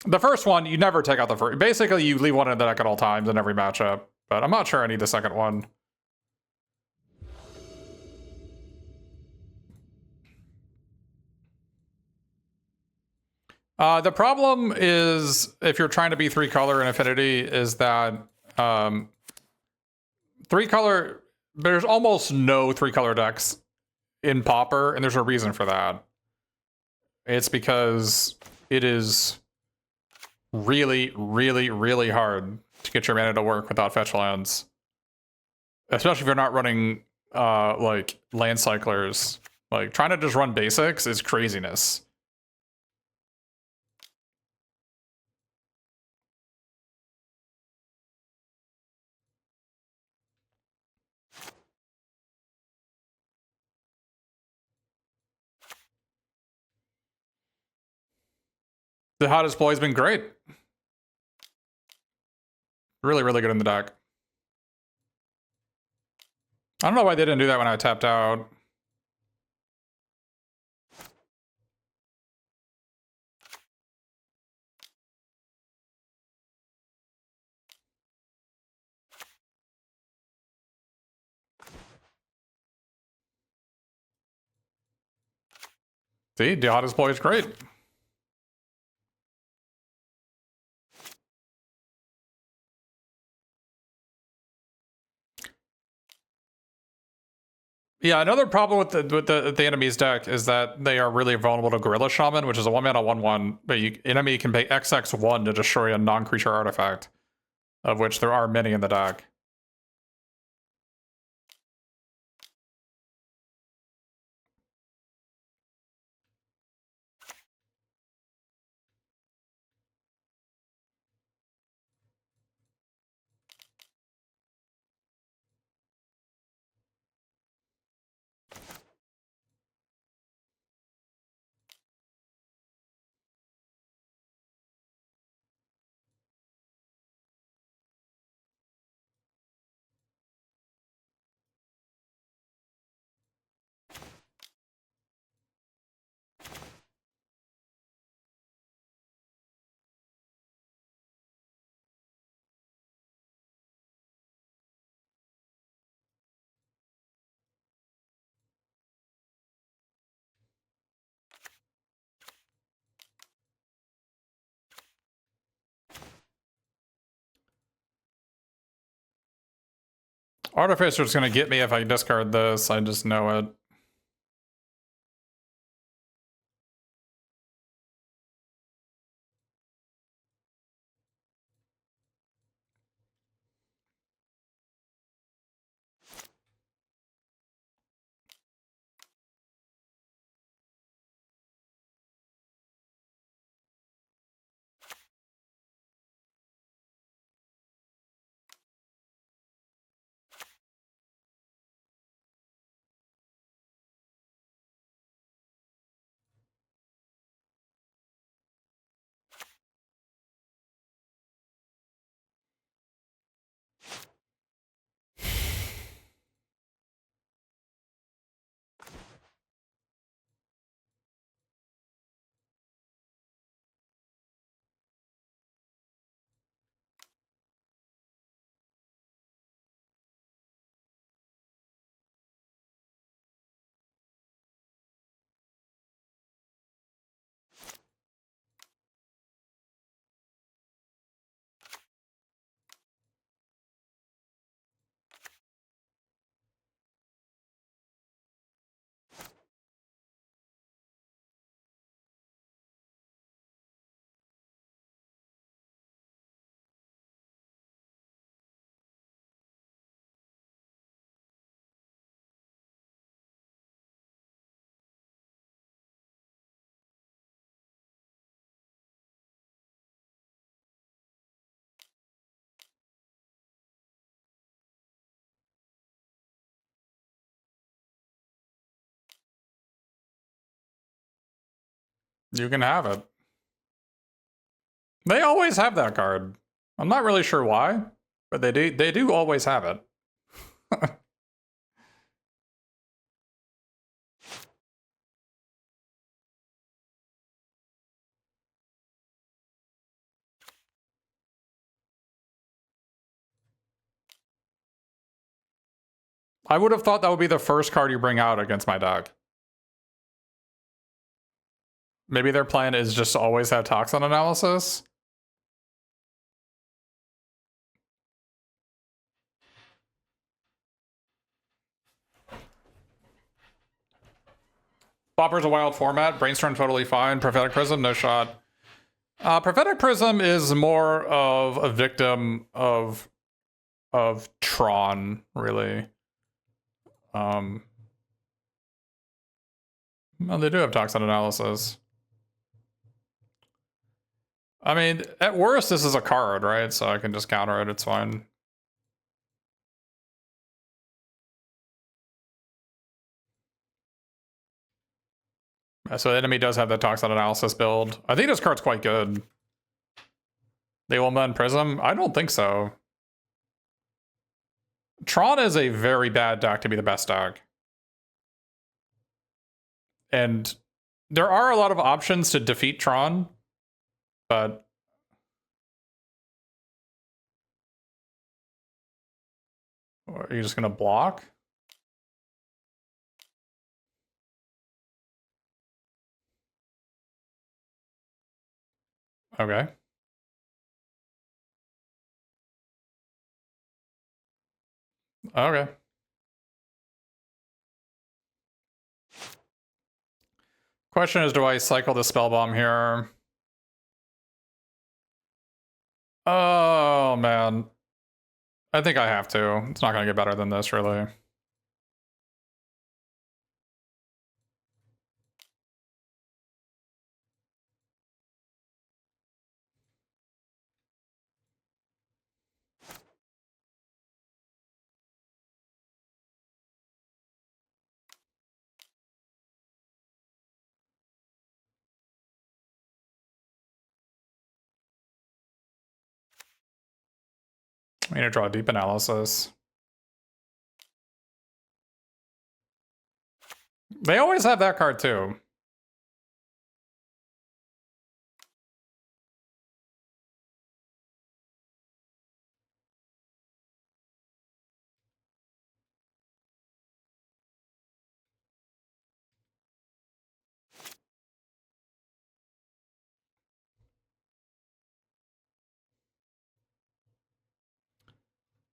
The first one, you never take out the first. Basically, you leave one in the deck at all times in every matchup, but I'm not sure I need the second one. The problem is, if you're trying to be 3-color in Affinity, is that 3-color, there's almost no 3-color decks in Pauper, and there's a reason for that. It's because it is really, really, really hard to get your mana to work without fetch lands. Especially if you're not running like land cyclers. Like, trying to just run basics is craziness. The hottest Ploy has been great. Really, really good in the deck. I don't know why they didn't do that when I tapped out. See, Dihada's Ploy is great. Yeah, another problem with the enemy's deck is that they are really vulnerable to Gorilla Shaman, which is a 1-mana 1/1, but enemy can pay XX1 to destroy a non-creature artifact, of which there are many in the deck. Artificer's gonna get me if I discard this, I just know it. You can have it. They always have that card. I'm not really sure why, but they do always have it. I would have thought that would be the first card you bring out against my deck. Maybe their plan is just to always have Toxin Analysis. Pauper's a wild format. Brainstorm totally fine. Prophetic Prism, no shot. Prophetic Prism is more of a victim of Tron, really. Well, they do have Toxin Analysis. I mean, at worst, this is a card, right? So I can just counter it. It's fine. So the enemy does have the Toxin Analysis build. I think this card's quite good. They will and Prism? I don't think so. Tron is a very bad deck to be the best deck. And there are a lot of options to defeat Tron, but are you just gonna block? Okay. Okay. Question is, do I cycle the Spellbomb here? Oh, man. I think I have to. It's not gonna get better than this, really. I'm gonna draw a deep analysis. They always have that card too.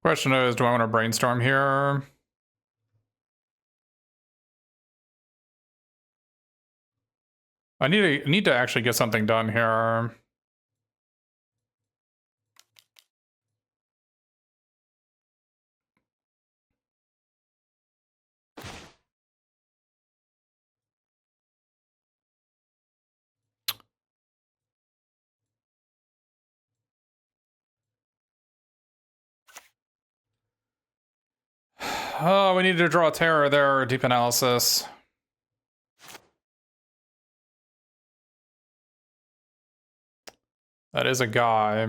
Question is, do I want to brainstorm here? I need to actually get something done here. Oh, we need to draw a terror there, deep analysis. That is a guy.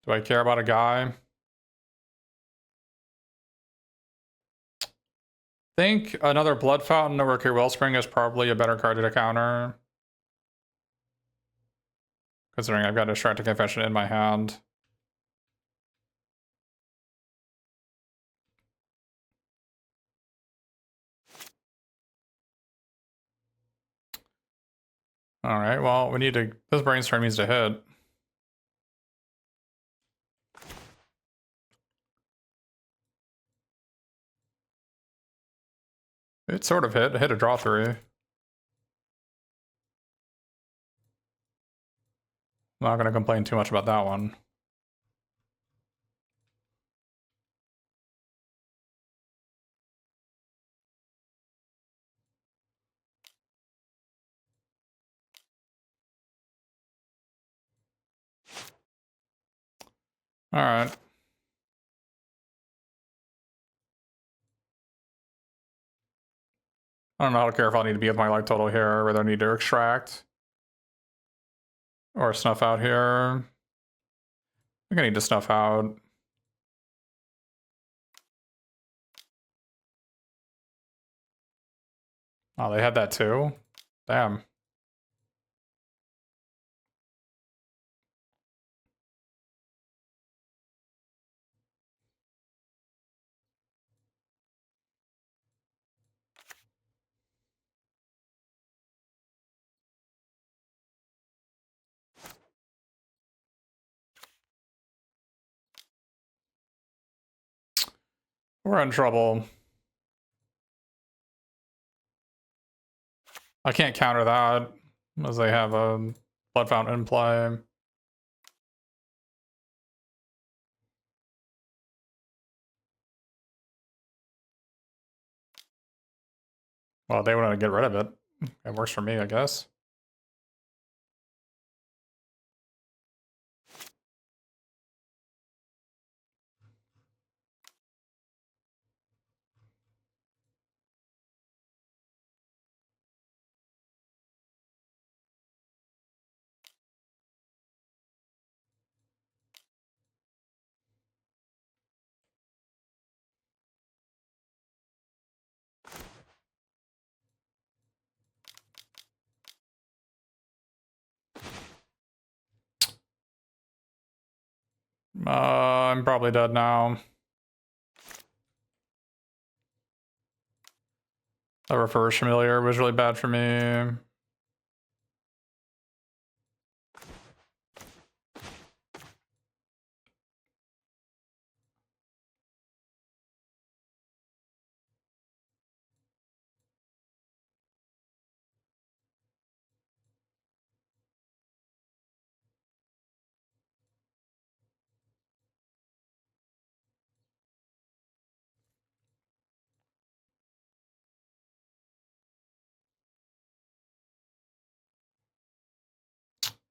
Do I care about a guy? Think another Blood Fountain over Wellspring is probably a better card to counter. Considering I've got a Distracted Confession in my hand. Alright, well, we need to... This Brainstorm needs to hit. It sort of hit. It hit a draw 3. I'm not going to complain too much about that one. Alright. I don't know how careful I need to be with my life total here, whether I need to extract or snuff out here. I think I need to snuff out. Oh, they had that too? Damn. We're in trouble. I can't counter that, as they have a Blood Fountain in play. Well, they want to get rid of it. It works for me, I guess. I'm probably dead now. The Reverse Familiar was really bad for me.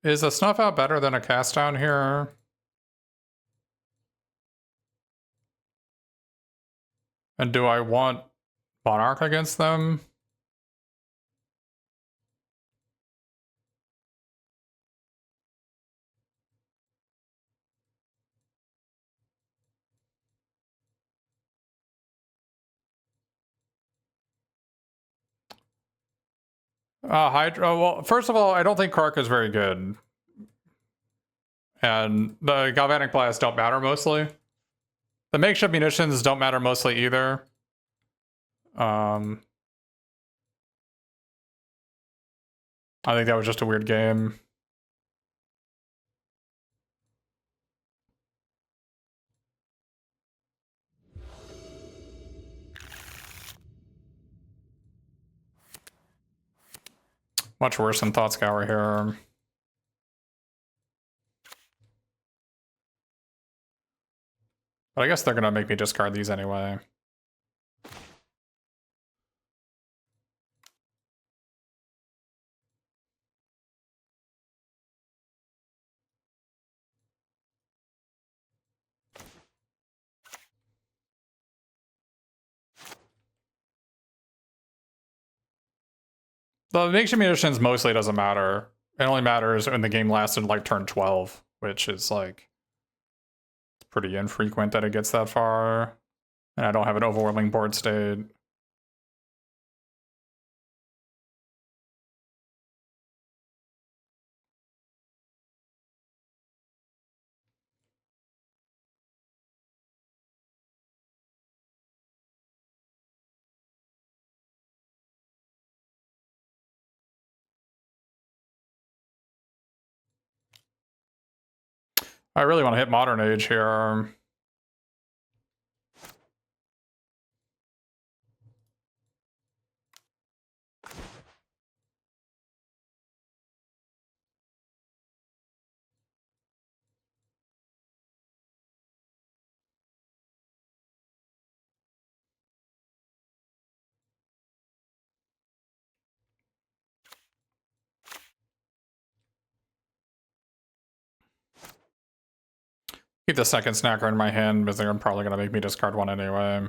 Is a Snuff Out better than a Cast Down here? And do I want Monarch against them? Hydro. Well, first of all, I don't think Kark is very good. And the Galvanic Blasts don't matter mostly. The makeshift munitions don't matter mostly either. I think that was just a weird game. Much worse than Thought Scour here. But I guess they're gonna make me discard these anyway. The Ancient Munitions mostly doesn't matter. It only matters when the game lasted like turn 12, which is like it's pretty infrequent that it gets that far. And I don't have an overwhelming board state. I really want to hit Modern Age here. Keep the second snacker in my hand because they're probably going to make me discard one anyway.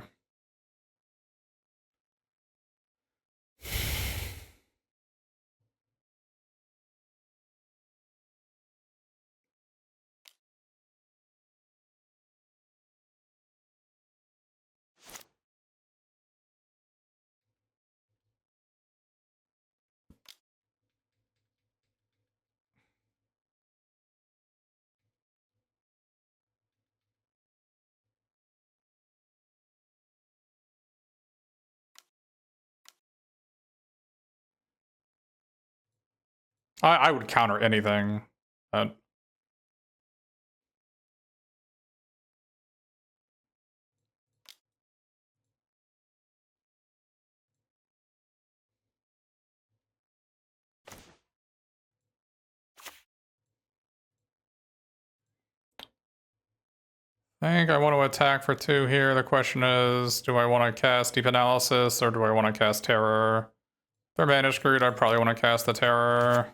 I would counter anything. But I think I want to attack for 2 here. The question is, do I want to cast Deep Analysis or do I want to cast Terror? If they're mana screwed, I probably want to cast the Terror.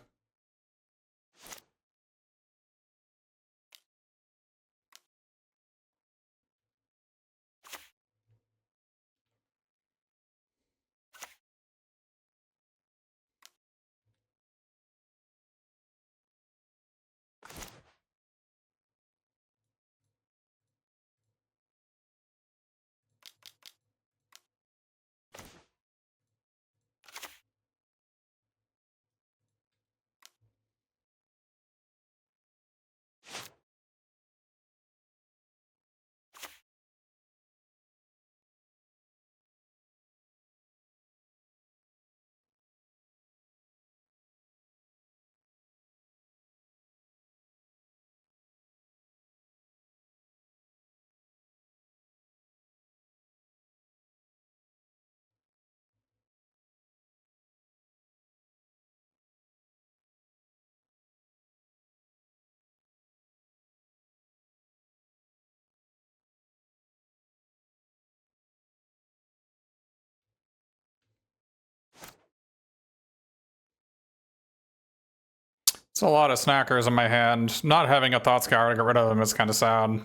It's a lot of snackers in my hand. Not having a Thought Scour to get rid of them is kind of sad.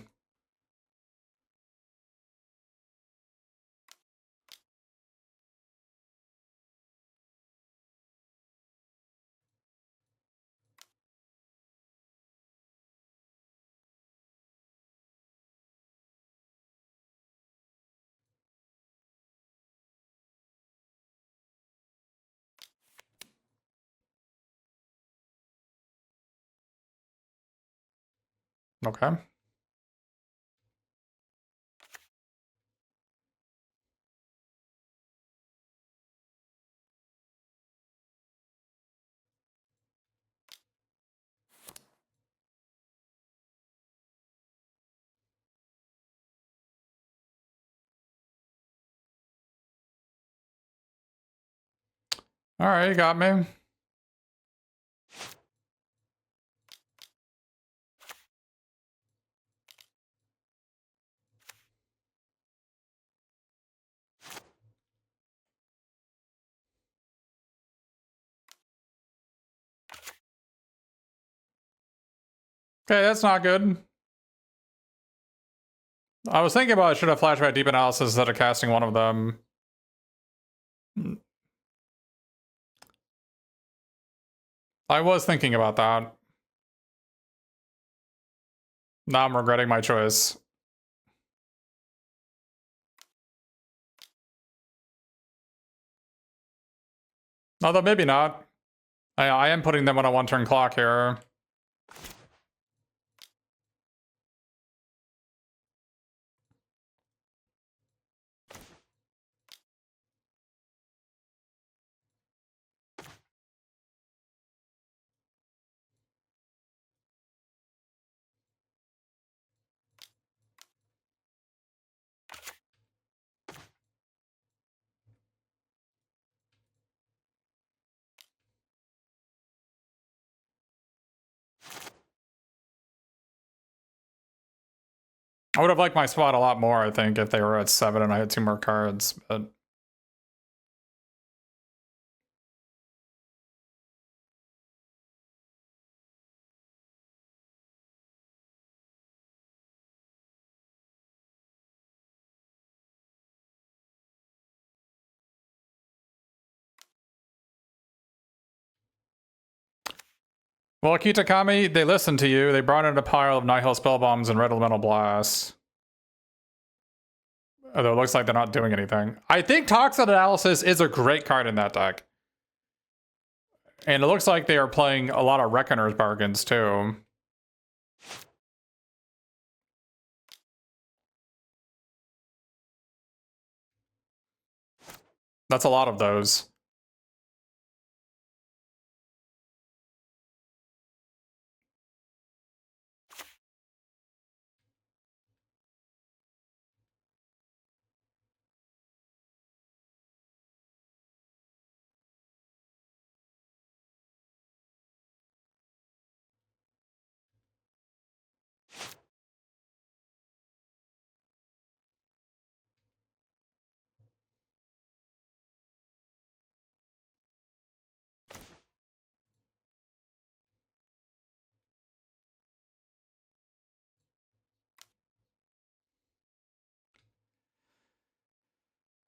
Okay. All right, you got me. Okay, that's not good. I was thinking about I should have flashback deep analysis instead of casting one of them. I was thinking about that. Now I'm regretting my choice. Although maybe not. I am putting them on a one-turn clock here. I would have liked my spot a lot more, I think, if they were at 7 and I had 2 more cards, but... Well, Kitakami, they listened to you. They brought in a pile of Nihil Spellbombs and Red Elemental Blasts. Although it looks like they're not doing anything. I think Toxin Analysis is a great card in that deck. And it looks like they are playing a lot of Reckoner's Bargains, too. That's a lot of those.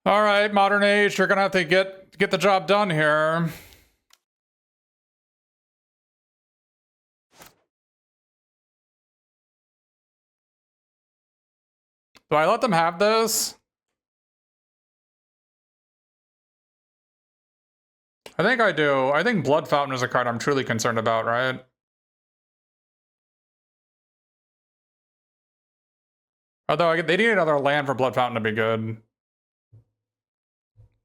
All right, Modern Age, you're gonna have to get the job done here. Do I let them have this? I think I do. I think Blood Fountain is a card I'm truly concerned about, right? Although they need another land for Blood Fountain to be good.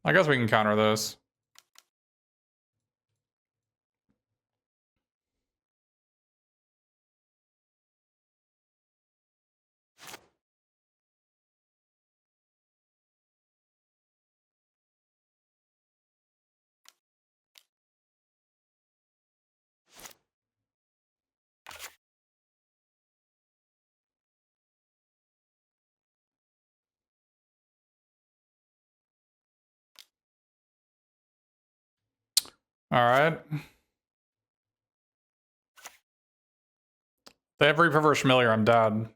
I guess we can counter this. All right. They have Reaper Familiar, I'm dead.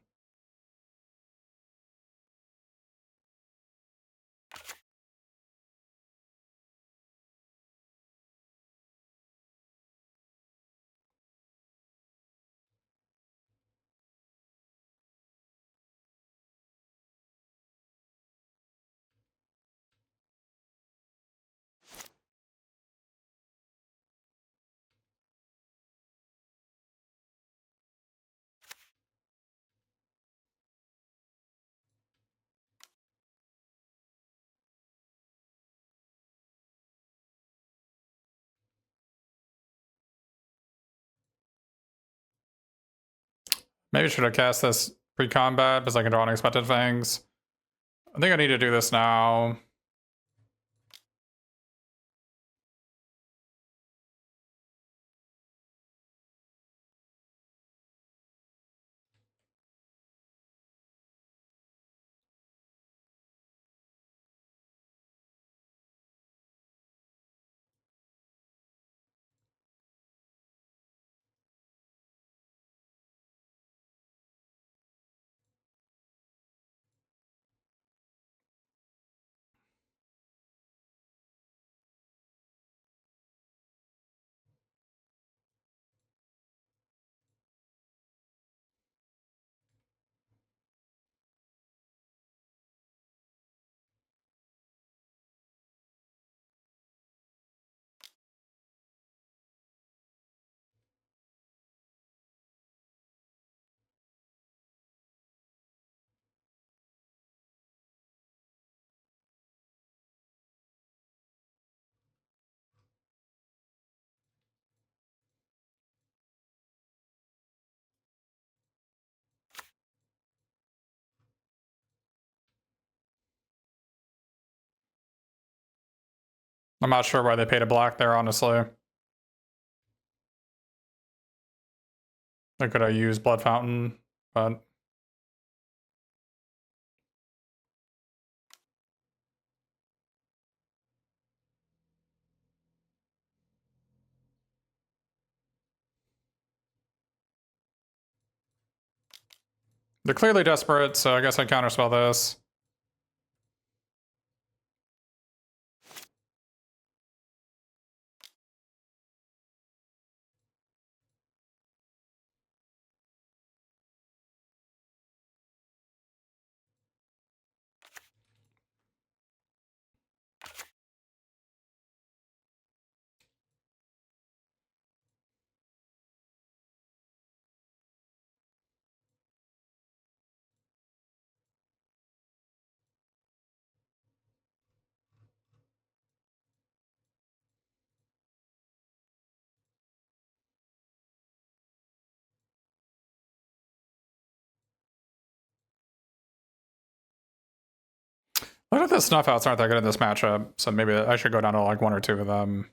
Maybe I should have cast this pre-combat because I can draw Unexpected Fangs. I think I need to do this now. I'm not sure why they paid a black there, honestly. They could have used Blood Fountain, but... They're clearly desperate, so I guess I counterspell this. Look at the Snuff Outs aren't that good in this matchup, so maybe I should go down to like 1 or 2 of them.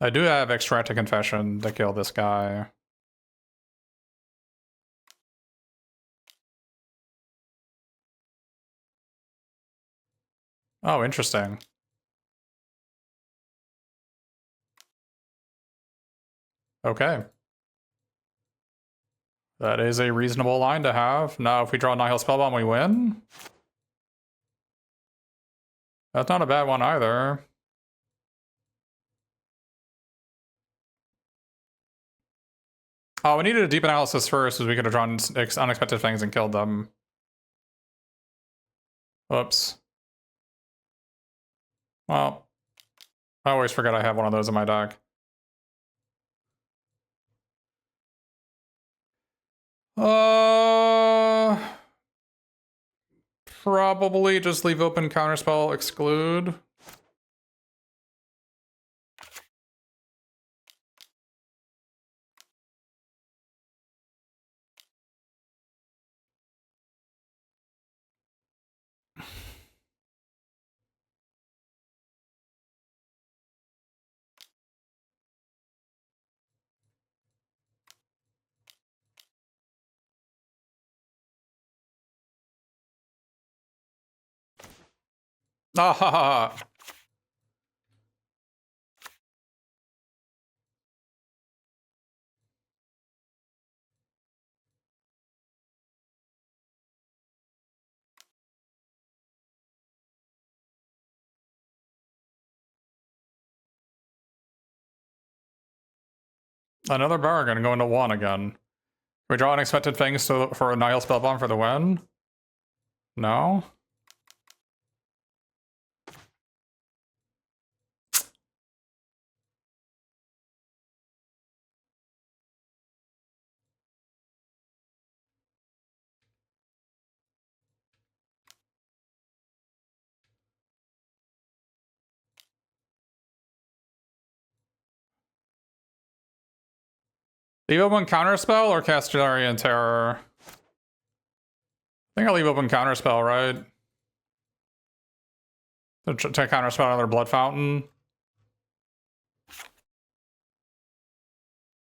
I do have Extract to Confession to kill this guy. Oh, interesting. Okay. That is a reasonable line to have. Now, if we draw Nihil Spellbomb, we win. That's not a bad one either. Oh, we needed a deep analysis first, as we could have drawn Unexpected Fangs and killed them. Whoops. Well, I always forget I have one of those in my deck. Probably just leave open Counterspell, Exclude. Ah ha ha ha. Another bargain going to 1 again. We draw Unexpected Fangs for a Nihil Spellbomb for the win? No? Leave open Counterspell or cast Tolarian Terror? I think I'll leave open Counterspell, right? To Counterspell another Blood Fountain.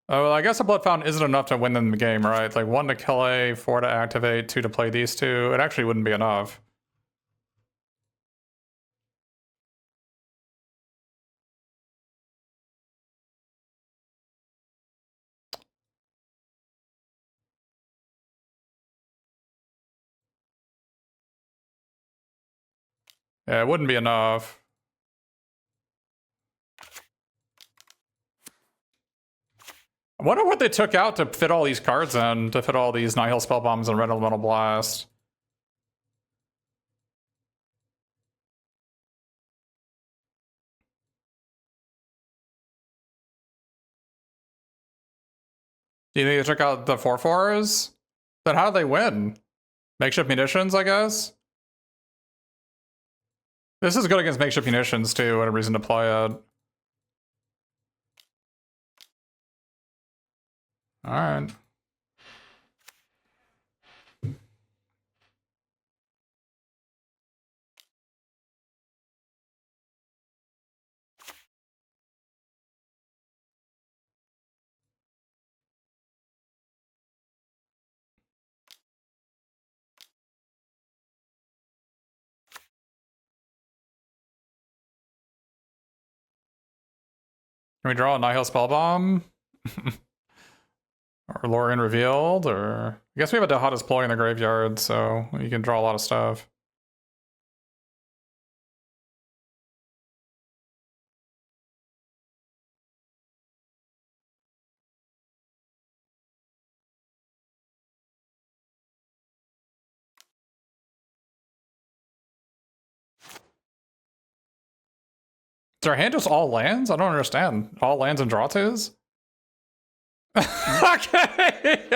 Oh, well, I guess a Blood Fountain isn't enough to win them the game, right? Like 1 to kill A, 4 to activate, 2 to play these 2. It actually wouldn't be enough. Yeah, it wouldn't be enough. I wonder what they took out to fit all these cards in, to fit all these Nihil Spellbombs and Red Elemental Blast. Do you think they took out the 4/4s? Then how do they win? Makeshift munitions, I guess? This is good against makeshift munitions too, and a reason to play it. Alright. Can we draw a Nihil Spellbomb? Or Lórien Revealed? Or I guess we have a Dihada's Ploy in the graveyard, so you can draw a lot of stuff. Is our hand just all lands? I don't understand. All lands and draw twos? Okay.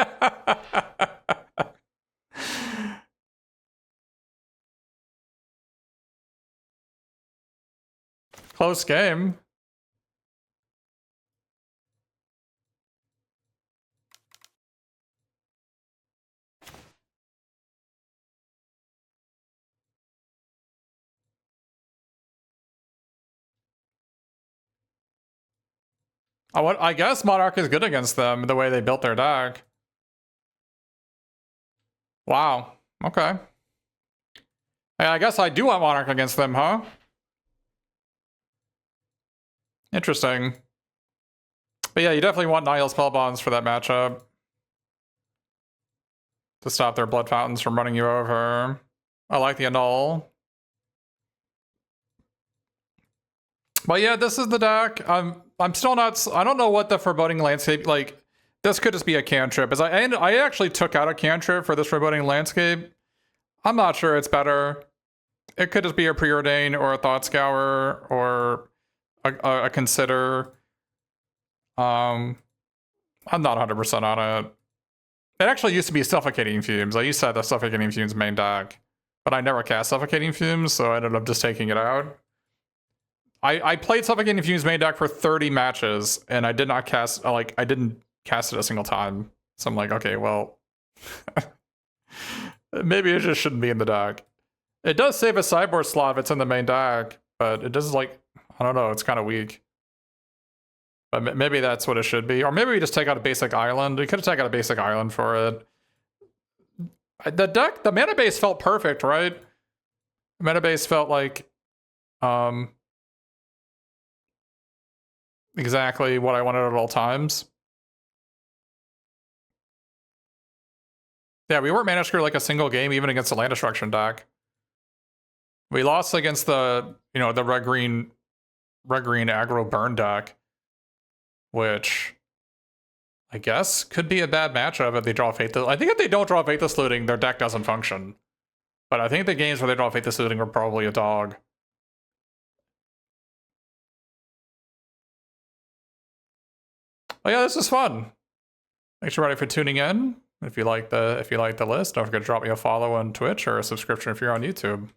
Close game. I guess Monarch is good against them, the way they built their deck. Wow. Okay. Hey, I guess I do want Monarch against them, huh? Interesting. But yeah, you definitely want Nihil Spellbombs for that matchup. To stop their Blood Fountains from running you over. I like the Annul. But yeah, this is the deck. I'm still not... I don't know what the Foreboding Landscape... Like, this could just be a cantrip. I actually took out a cantrip for this Foreboding Landscape. I'm not sure it's better. It could just be a Preordain or a Thought Scour or a Consider. I'm not 100% on it. It actually used to be Suffocating Fumes. I used to have the Suffocating Fumes main deck. But I never cast Suffocating Fumes, so I ended up just taking it out. I played Suffocating Fumes main deck for 30 matches, and I did not cast, like, I didn't cast it a single time. So I'm like, okay, well, maybe it just shouldn't be in the deck. It does save a sideboard slot if it's in the main deck, but it does, like, I don't know, it's kind of weak. But maybe that's what it should be. Or maybe we just take out a basic island. We could have taken out a basic island for it. The deck, the mana base felt perfect, right? The mana base felt like, exactly what I wanted at all times. Yeah, we weren't mana screwed like a single game, even against the land destruction deck. We lost against the, the red-green aggro burn deck, which I guess could be a bad matchup if they draw Faithless. I think if they don't draw Faithless Looting, their deck doesn't function. But I think the games where they draw Faithless Looting are probably a dog. Oh yeah, this is fun. Thanks everybody for tuning in. If you like the list, don't forget to drop me a follow on Twitch or a subscription if you're on YouTube.